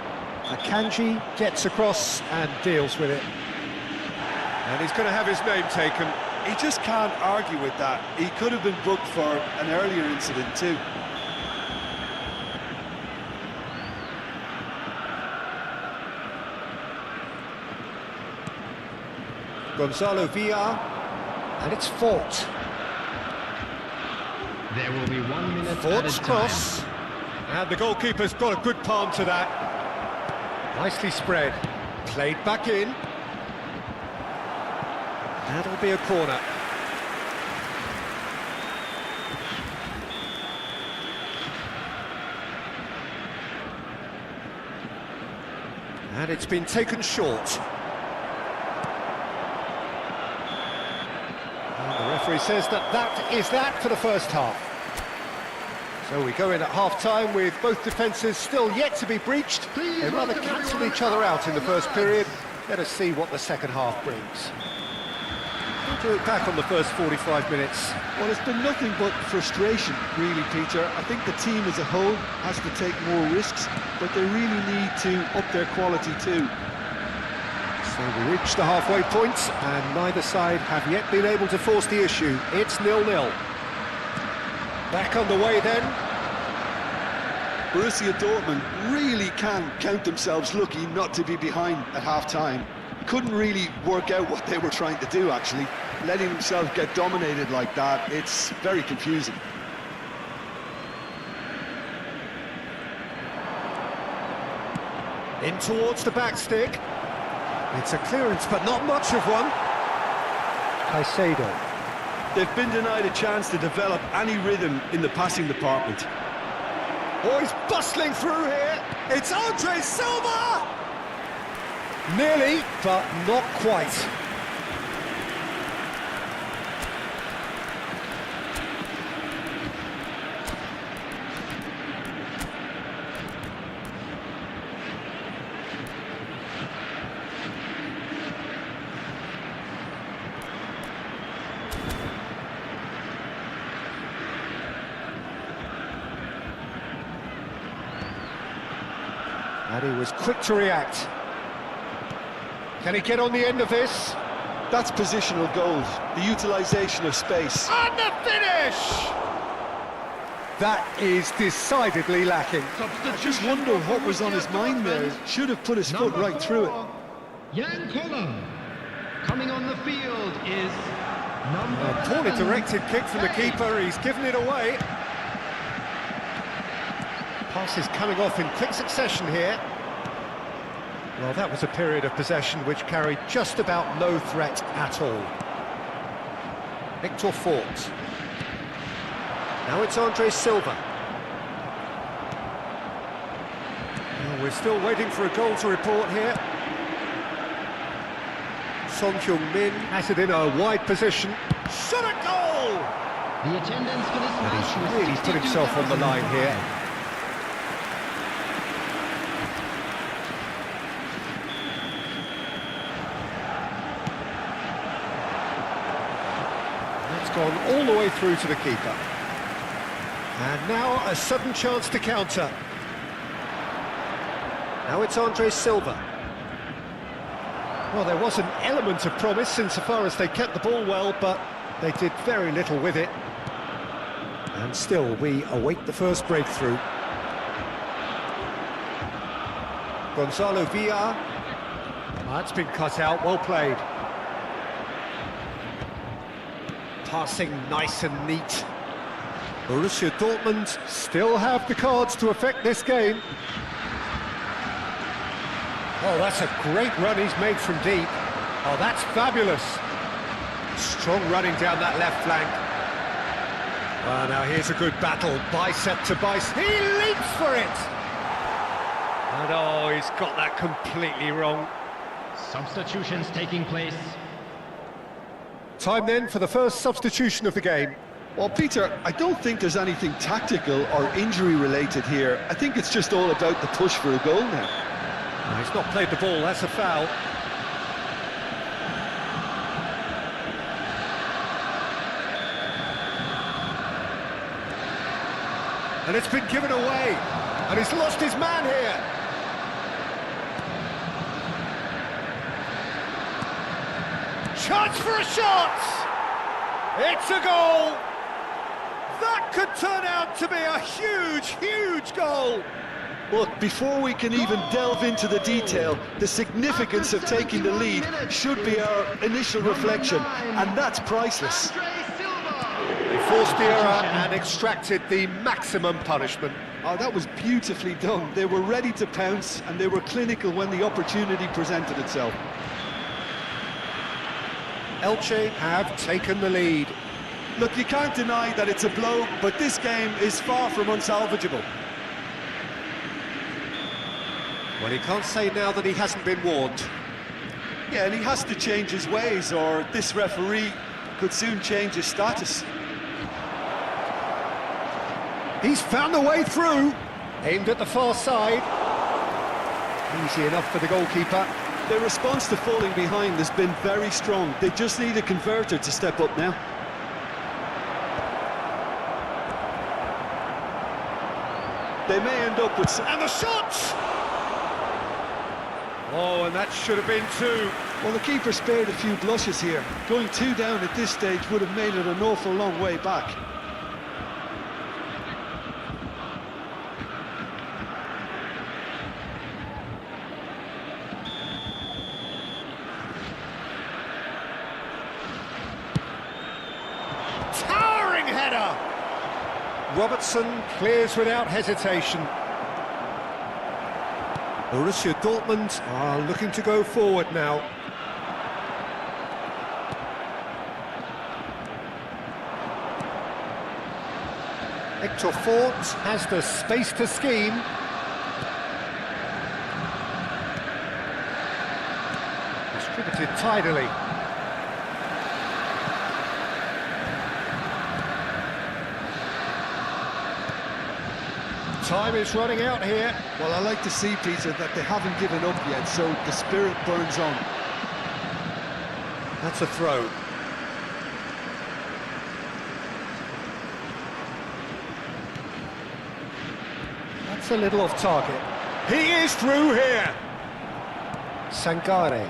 Akanji gets across and deals with it. And he's going to have his name taken. He just can't argue with that. He could have been booked for an earlier incident too. Gonzalo Villar, and it's Fort. There will be 1 minute Fort's added cross, time. and the goalkeeper's got a good palm to that. Nicely spread, played back in. That'll be a corner. And it's been taken short. The referee says that is that for the first half. So we go in at half-time with both defences still yet to be breached. They rather cancelled each other out in the first period. Let us see what the second half brings. We'll do it back on the first 45 minutes. Well, it's been nothing but frustration, really, Peter. I think the team as a whole has to take more risks, but they really need to up their quality too. So we reach the halfway point, and neither side have yet been able to force the issue. It's 0-0. Back on the way then. Borussia Dortmund really can count themselves lucky not to be behind at half-time. Couldn't really work out what they were trying to do, actually. Letting themselves get dominated like that, it's very confusing. In towards the back stick. It's a clearance, but not much of one. Caicedo. They've been denied a chance to develop any rhythm in the passing department. Oh, he's bustling through here. It's Andre Silva! Nearly, but not quite. And he was quick to react. Can he get on the end of this? That's positional goals, the utilisation of space. And the finish! That is decidedly lacking. I just wonder what was on his mind there. He should have put his foot right through it. Ngegoll. Coming on the field is number A poorly 7. directed kick from the keeper, he's given it away. Passes coming off in quick succession here. Well, that was a period of possession which carried just about no threat at all. Victor Fort. Now it's Andre Silva. Well, we're still waiting for a goal to report here. Son Heung-min has it in a wide position. Shot at goal! The attendance for this And match he's was really put himself on the line here. That's gone all the way through to the keeper. And now a sudden chance to counter. Now it's Andre Silva. Well, there was an element of promise insofar as they kept the ball well, but they did very little with it. And still, we await the first breakthrough. Gonzalo Villar. That's been cut out, well played. Passing nice and neat. Borussia Dortmund still have the cards to affect this game. Oh, that's a great run he's made from deep. Oh, that's fabulous. Strong running down that left flank. Well, now here's a good battle, bicep to bicep. He leaps for it! And oh, he's got that completely wrong. Substitutions taking place. Time then for the first substitution of the game. Well, Peter, I don't think there's anything tactical or injury-related here. I think it's just all about the push for a goal now. Oh, he's not played the ball, that's a foul. And it's been given away, and he's lost his man here. Chance for a shot! It's a goal! That could turn out to be a huge, huge goal! Look, before we can even delve into the detail, the significance of taking the lead should be our initial reflection, and that's priceless. They forced the error and extracted the maximum punishment. Oh, that was beautifully done. They were ready to pounce, and they were clinical when the opportunity presented itself. Elche have taken the lead. Look, you can't deny that it's a blow, but this game is far from unsalvageable. Well, he can't say now that he hasn't been warned. Yeah, and he has to change his ways, or this referee could soon change his status. He's found a way through. Aimed at the far side. Easy enough for the goalkeeper. Their response to falling behind has been very strong. They just need a converter to step up now. They may end up with some... And the shot! Oh, and that should have been two. Well, the keeper spared a few blushes here. Going 2 down at this stage would have made it an awful long way back. Towering header! Robertson clears without hesitation. Borussia Dortmund are looking to go forward now. Hector Fort has the space to scheme. Distributed tidily. Time is running out here. Well, I like to see, Peter, that they haven't given up yet, so the spirit burns on. That's a throw. That's a little off target. He is through here. Sangare.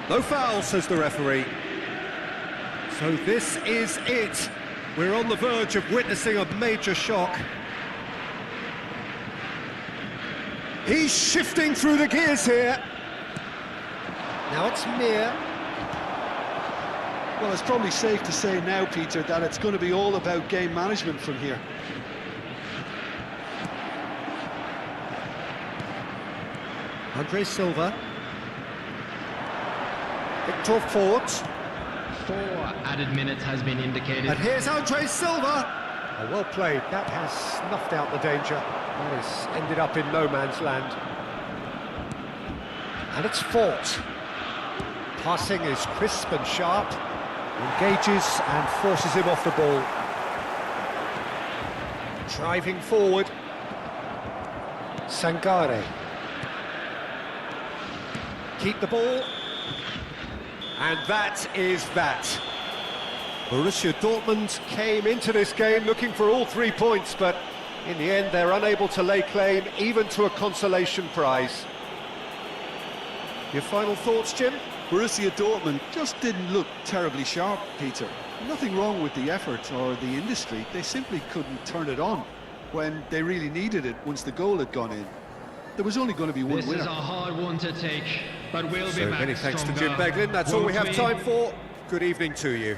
No foul, says the referee. So this is it. We're on the verge of witnessing a major shock. He's shifting through the gears here. Now it's Mir. Well, it's probably safe to say now, Peter, that it's going to be all about game management from here. Andre Silva. Hector Fort. 4 added minutes has been indicated. And here's Andre Silva. Oh, well played. That has snuffed out the danger. That has ended up in no man's land. And it's Fort. Passing is crisp and sharp. Engages and forces him off the ball. Driving forward. Sangare. Keep the ball. And that is that. Borussia Dortmund came into this game looking for all 3 points, but in the end they're unable to lay claim even to a consolation prize. Your final thoughts, Jim? Borussia Dortmund just didn't look terribly sharp, Peter. Nothing wrong with the effort or the industry. They simply couldn't turn it on when they really needed it once the goal had gone in. There was only going to be one winner. This is a hard one to take, but we'll be back Many thanks to stronger. Jim Beglin. That's all we have time for. Good evening to you.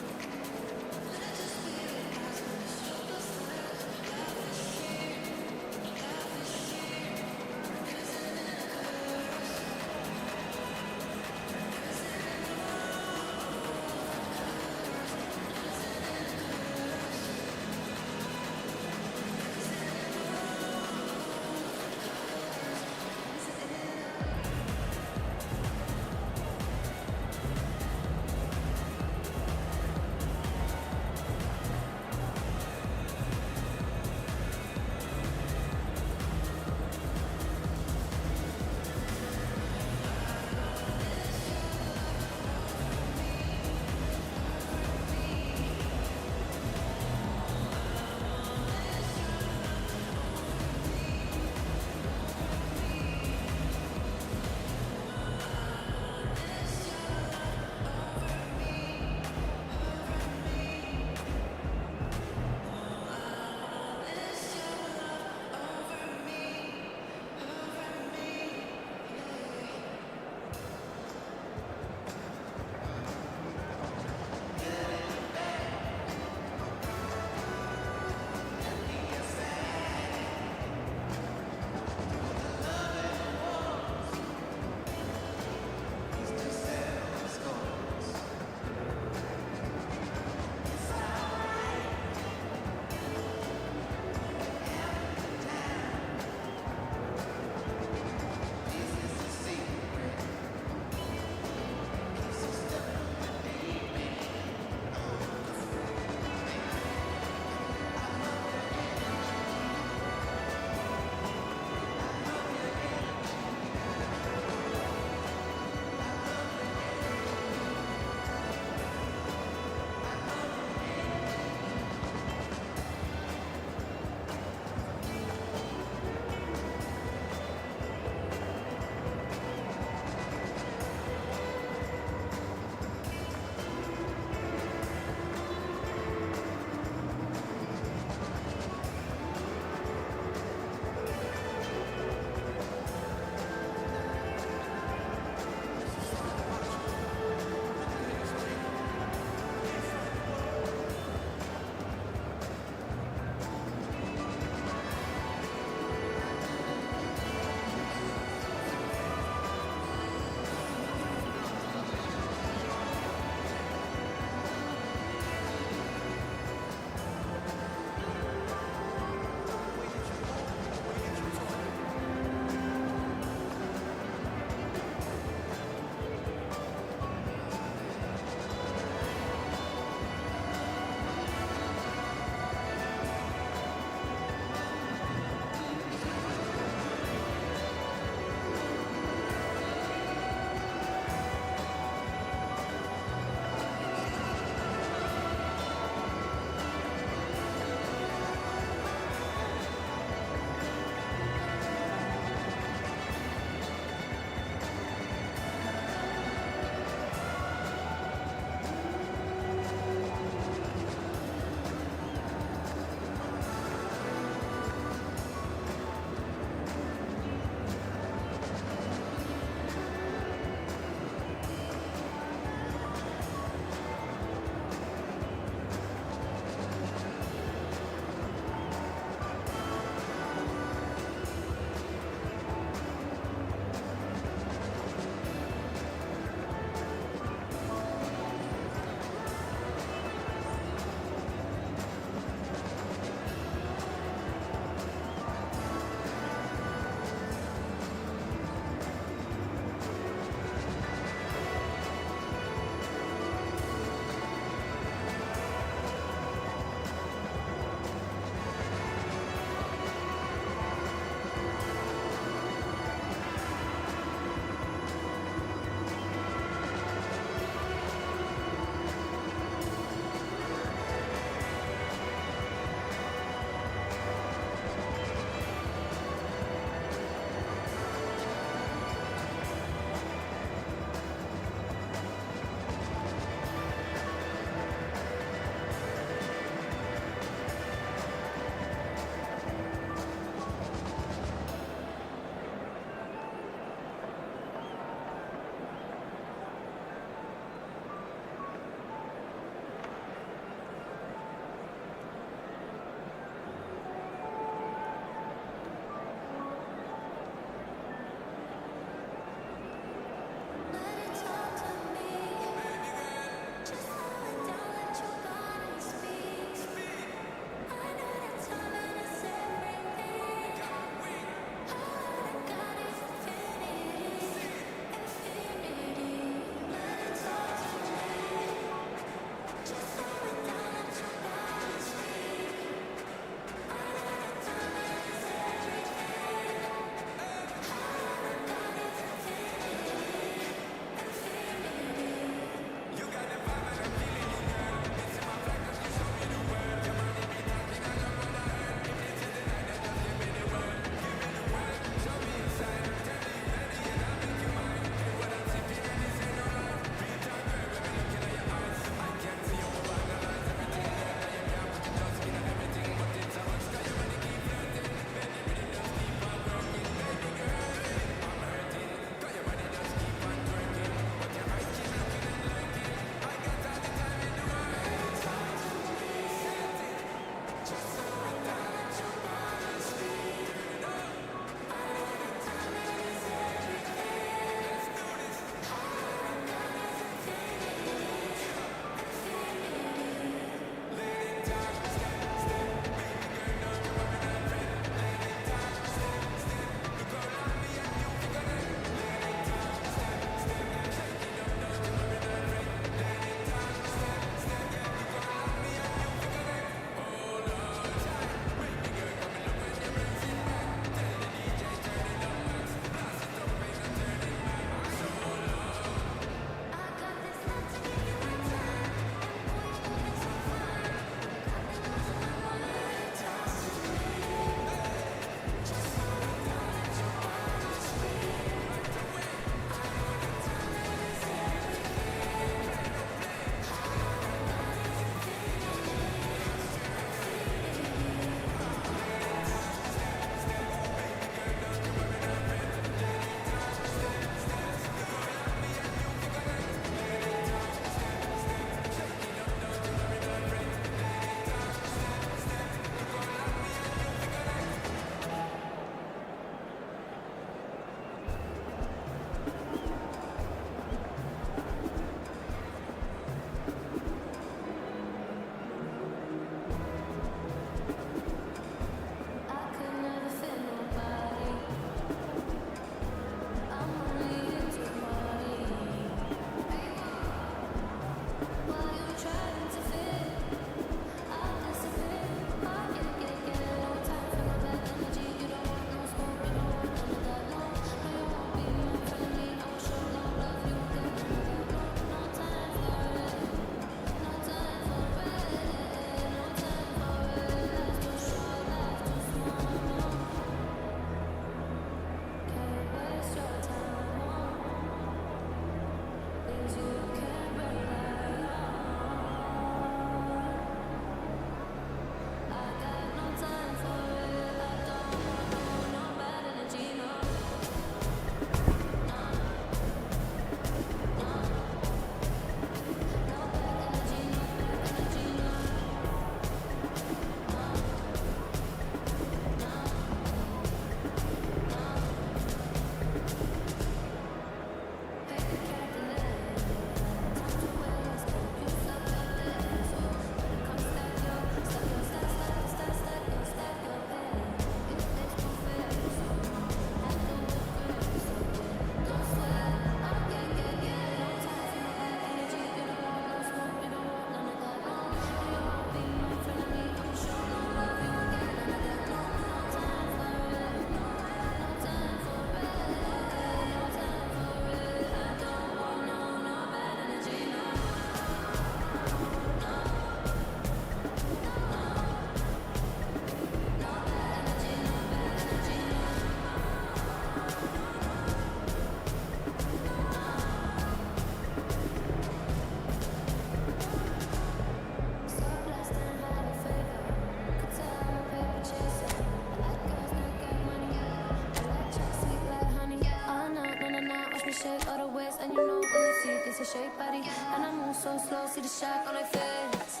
shape body. And I move so slow, see the shock on their face.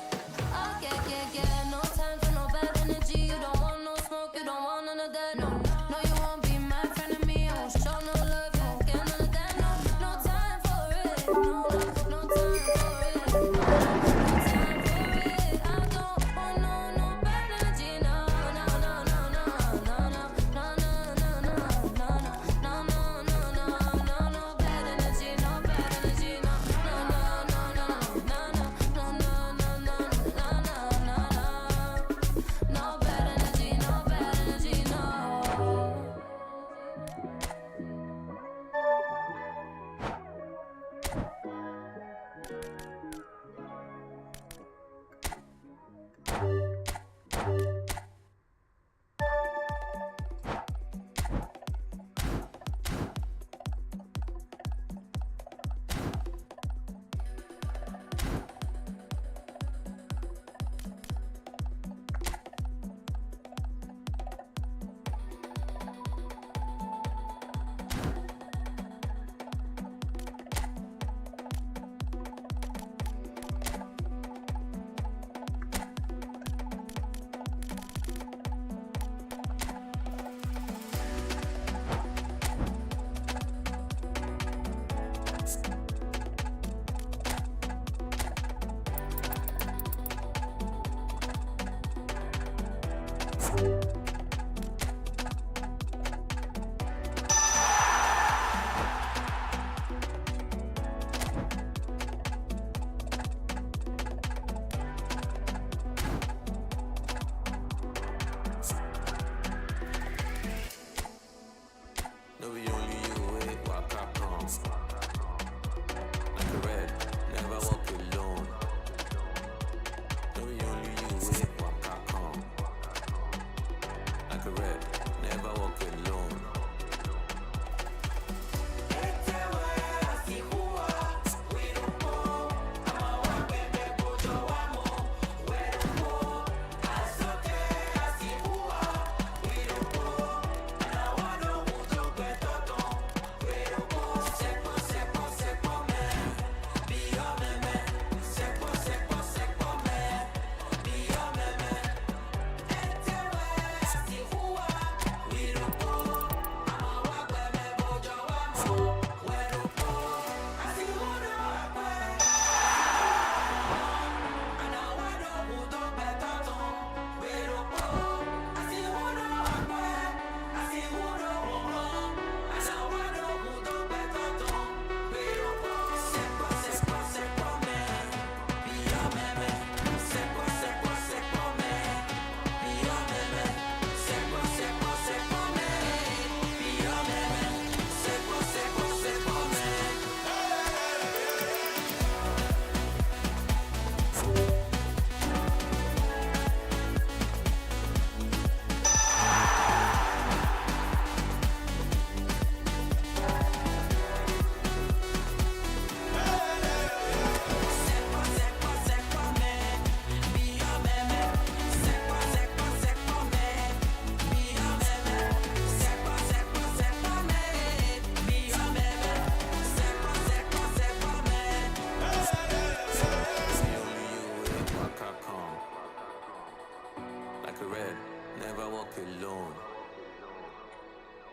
Oh, yeah. No time for no bad energy. You don't want no smoke, you don't want none of that. No, you won't be my friend of me. I won't show no love, you won't get none of that. No time for it. No time for it. No time for it. I don't want no bad energy. No bad energy. No bad energy.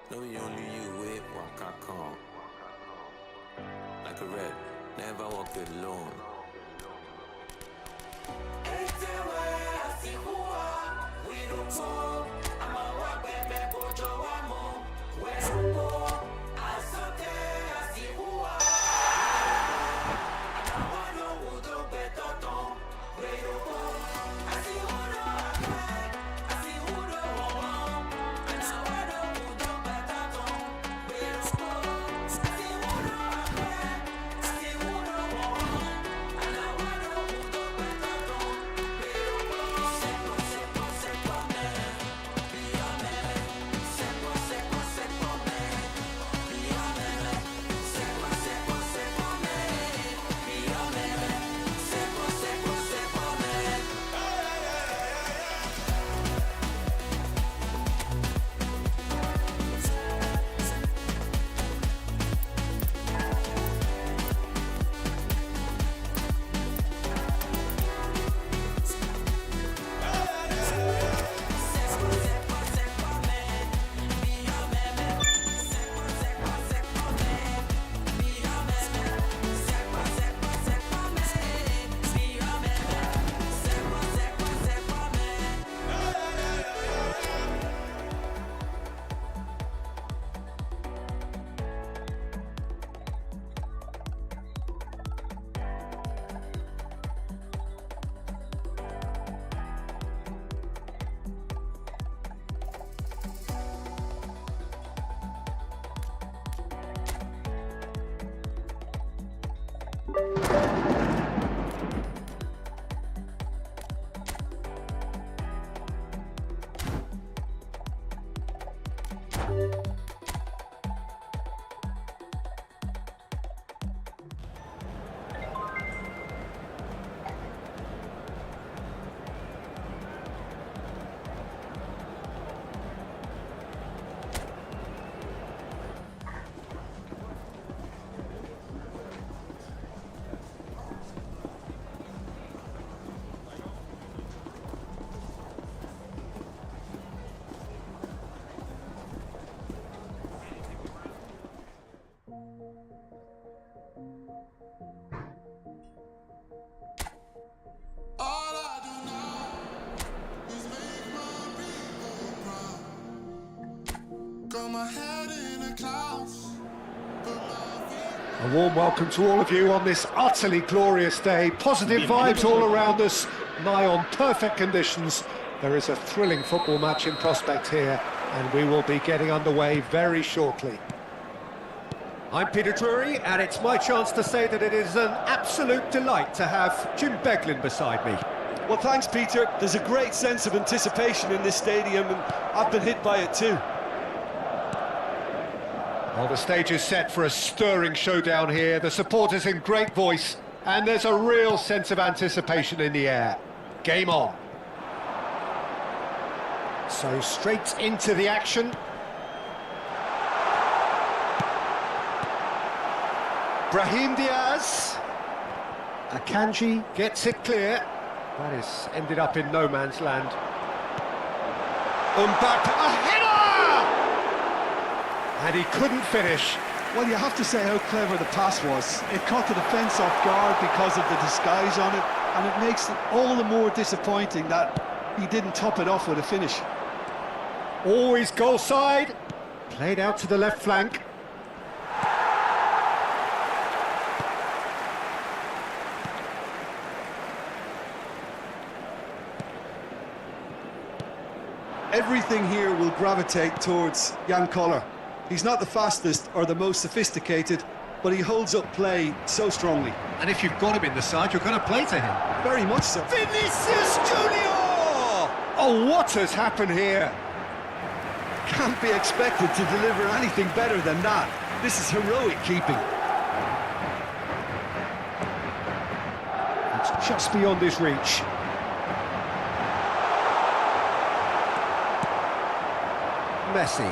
No, only you with walk I come. Like a red, never walk alone. A warm welcome to all of you on this utterly glorious day. Positive vibes all around us, nigh on perfect conditions. There is a thrilling football match in prospect here, and we will be getting underway very shortly. I'm Peter Drury, and it's my chance to say that it is an absolute delight to have Jim Beglin beside me. Well, thanks, Peter. There's a great sense of anticipation in this stadium, and I've been hit by it too. Well, the stage is set for a stirring showdown here. The supporters in great voice, and there's a real sense of anticipation in the air. Game on. So straight into the action. Brahim Diaz. Akanji gets it clear. That is ended up in no man's land. Mbappe, a header! And he couldn't finish. Well, you have to say how clever the pass was. It caught the defence off guard because of the disguise on it, and it makes it all the more disappointing that he didn't top it off with a finish. Always goal side. Played out to the left flank. Everything here will gravitate towards Ngegoll. He's not the fastest or the most sophisticated, but he holds up play so strongly. And if you've got him in the side, you're going to play to him. Very much so. Vinicius Junior! Oh, what has happened here? Can't be expected to deliver anything better than that. This is heroic keeping. It's just beyond his reach. Messi.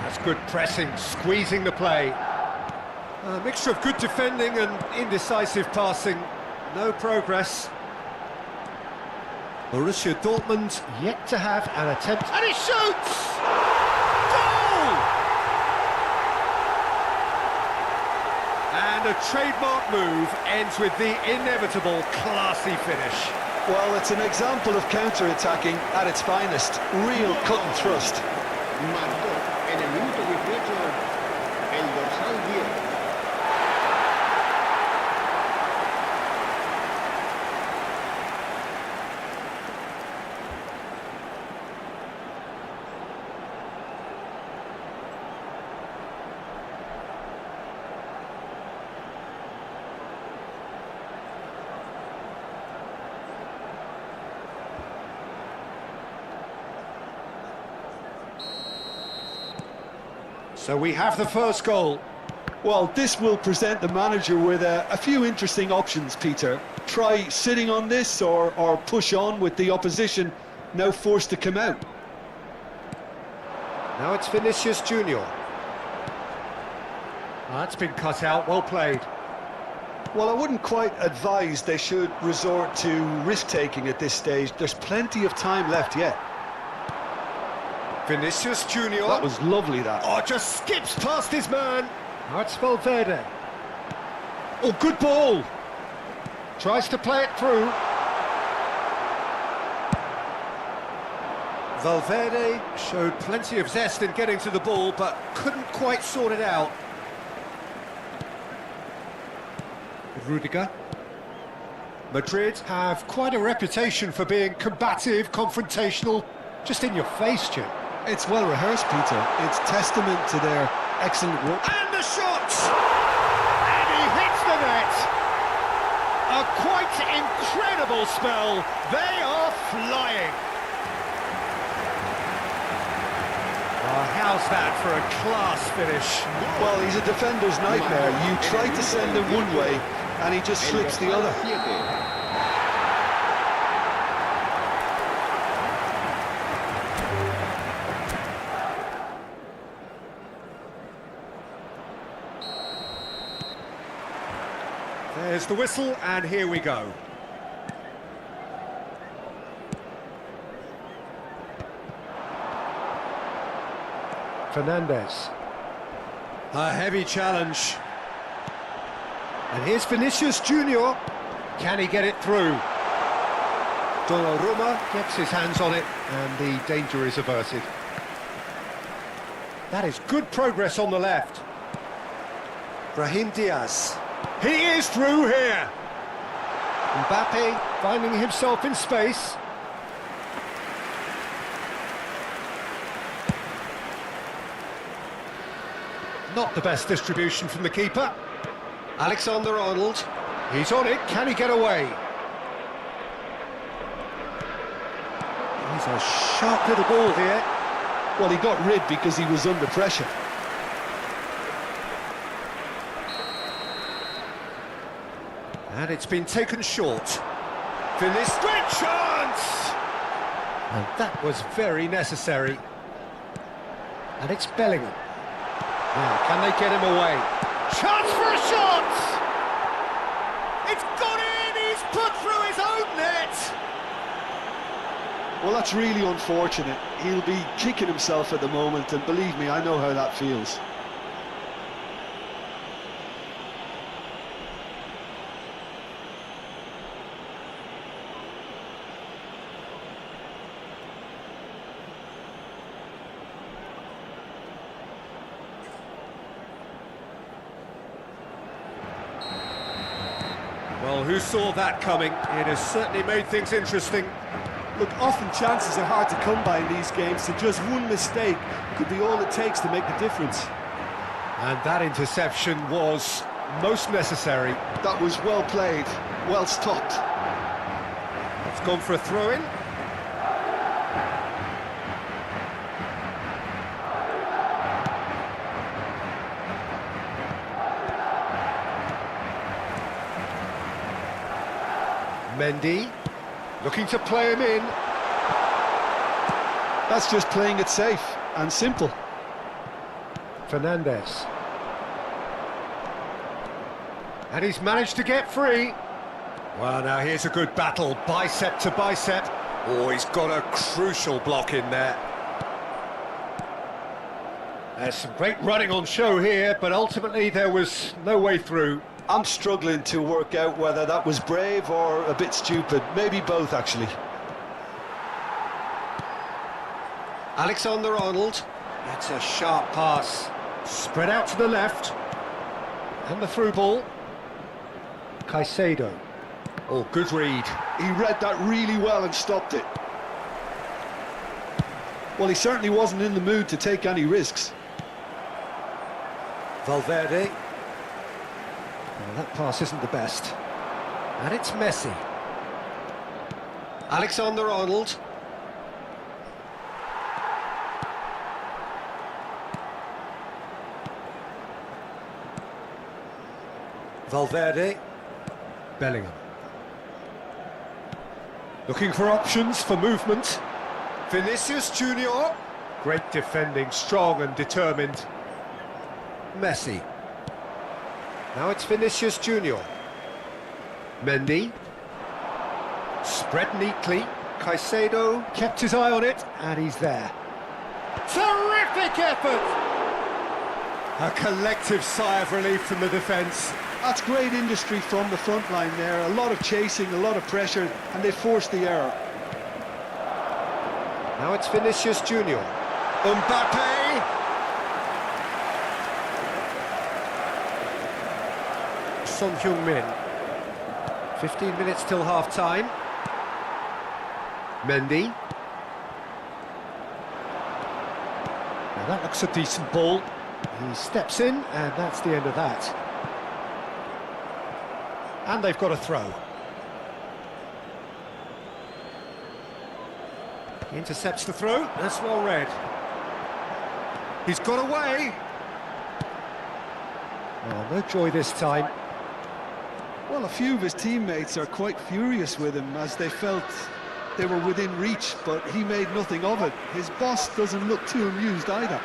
That's good pressing, squeezing the play. A mixture of good defending and indecisive passing. No progress. Borussia Dortmund yet to have an attempt, and he shoots! Goal! And a trademark move ends with the inevitable classy finish. Well, it's an example of counter-attacking at its finest. Real cut and thrust. Marcó en el minuto 18 el dorsal 10. So we have the first goal. Well, this will present the manager with a few interesting options, Peter. Try sitting on this or push on with the opposition now forced to come out. Now it's Vinicius Junior. That's been cut out, well played. Well, I wouldn't quite advise they should resort to risk-taking at this stage. There's plenty of time left yet. Vinicius Junior. That was lovely, that. Oh, just skips past his man. Now it's Valverde. Oh, good ball. Tries to play it through. Valverde showed plenty of zest in getting to the ball, but couldn't quite sort it out. Rudiger. Madrid have quite a reputation for being combative, confrontational, just in your face, Jim. It's well rehearsed, Peter. It's testament to their excellent work. And the shot! And he hits the net! A quite incredible spell. They are flying. Oh, how's that for a class finish? Well, he's a defender's nightmare. You try to send him one way, and he just slips the other. 7. There's the whistle, and here we go. Fernandez. A heavy challenge. And here's Vinicius Junior. Can he get it through? Donnarumma gets his hands on it, and the danger is averted. That is good progress on the left. Brahim Diaz. He is through here. Mbappe finding himself in space. Not the best distribution from the keeper. Alexander-Arnold. He's on it. Can he get away? He's a sharp little ball here. Well, he got rid because he was under pressure. And it's been taken short. Finished. Great chance! And that was very necessary. And it's Bellingham. Now, can they get him away? Chance for a shot! It's gone in! He's put through his own net! Well, that's really unfortunate. He'll be kicking himself at the moment, and believe me, I know how that feels. Well, who saw that coming? It has certainly made things interesting. Look, often chances are hard to come by in these games, so just one mistake could be all it takes to make the difference. And that interception was most necessary. That was well played, well stopped. It's gone for a throw-in. Mendy, looking to play him in. That's just playing it safe and simple. Fernandez. And he's managed to get free. Well, now here's a good battle, bicep to bicep. Oh, he's got a crucial block in there. There's some great running on show here, but ultimately there was no way through. I'm struggling to work out whether that was brave or a bit stupid. Maybe both, actually. Alexander-Arnold. That's a sharp pass. Spread out to the left. And the through ball. Caicedo. Oh, good read. He read that really well and stopped it. Well, he certainly wasn't in the mood to take any risks. Valverde. Well, that pass isn't the best. And it's Messi. Alexander-Arnold. Valverde. Bellingham. Looking for options for movement. Vinicius Junior. Great defending, strong and determined. Messi. Now it's Vinicius Junior. Mendy. Spread neatly. Caicedo kept his eye on it, and he's there. Terrific effort! A collective sigh of relief from the defence. That's great industry from the front line there. A lot of chasing, a lot of pressure, and they forced the error. Now it's Vinicius Junior. Mbappe! Son Heung-min. 15 minutes till half-time. Mendy. Now that looks a decent ball. He steps in, and that's the end of that. And they've got a throw. He intercepts the throw. That's well read. He's got away. Oh, no joy this time. Well, a few of his teammates are quite furious with him as they felt they were within reach, but he made nothing of it. His boss doesn't look too amused either.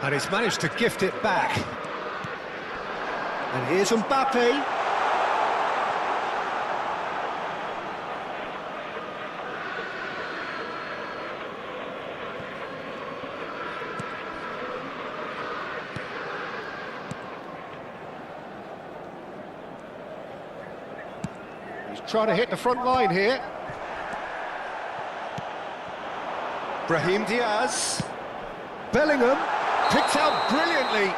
And he's managed to gift it back. And here's Mbappe. He's trying to hit the front line here. Brahim Diaz. Bellingham picked out brilliantly.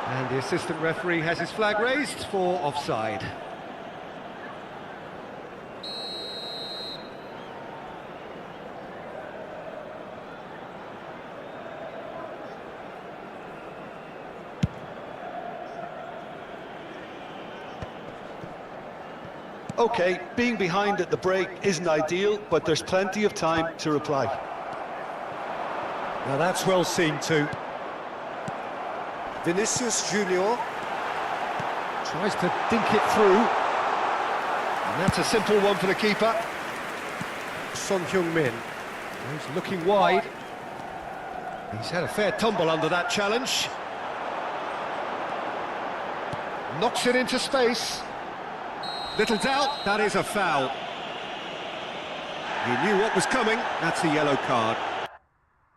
And the assistant referee has his flag raised for offside. OK, being behind at the break isn't ideal, but there's plenty of time to reply. Now that's well seen too. Vinicius Junior tries to dink it through. And that's a simple one for the keeper. Son Heung-min. He's looking wide. He's had a fair tumble under that challenge. Knocks it into space. Little doubt, that is a foul. He knew what was coming, that's a yellow card.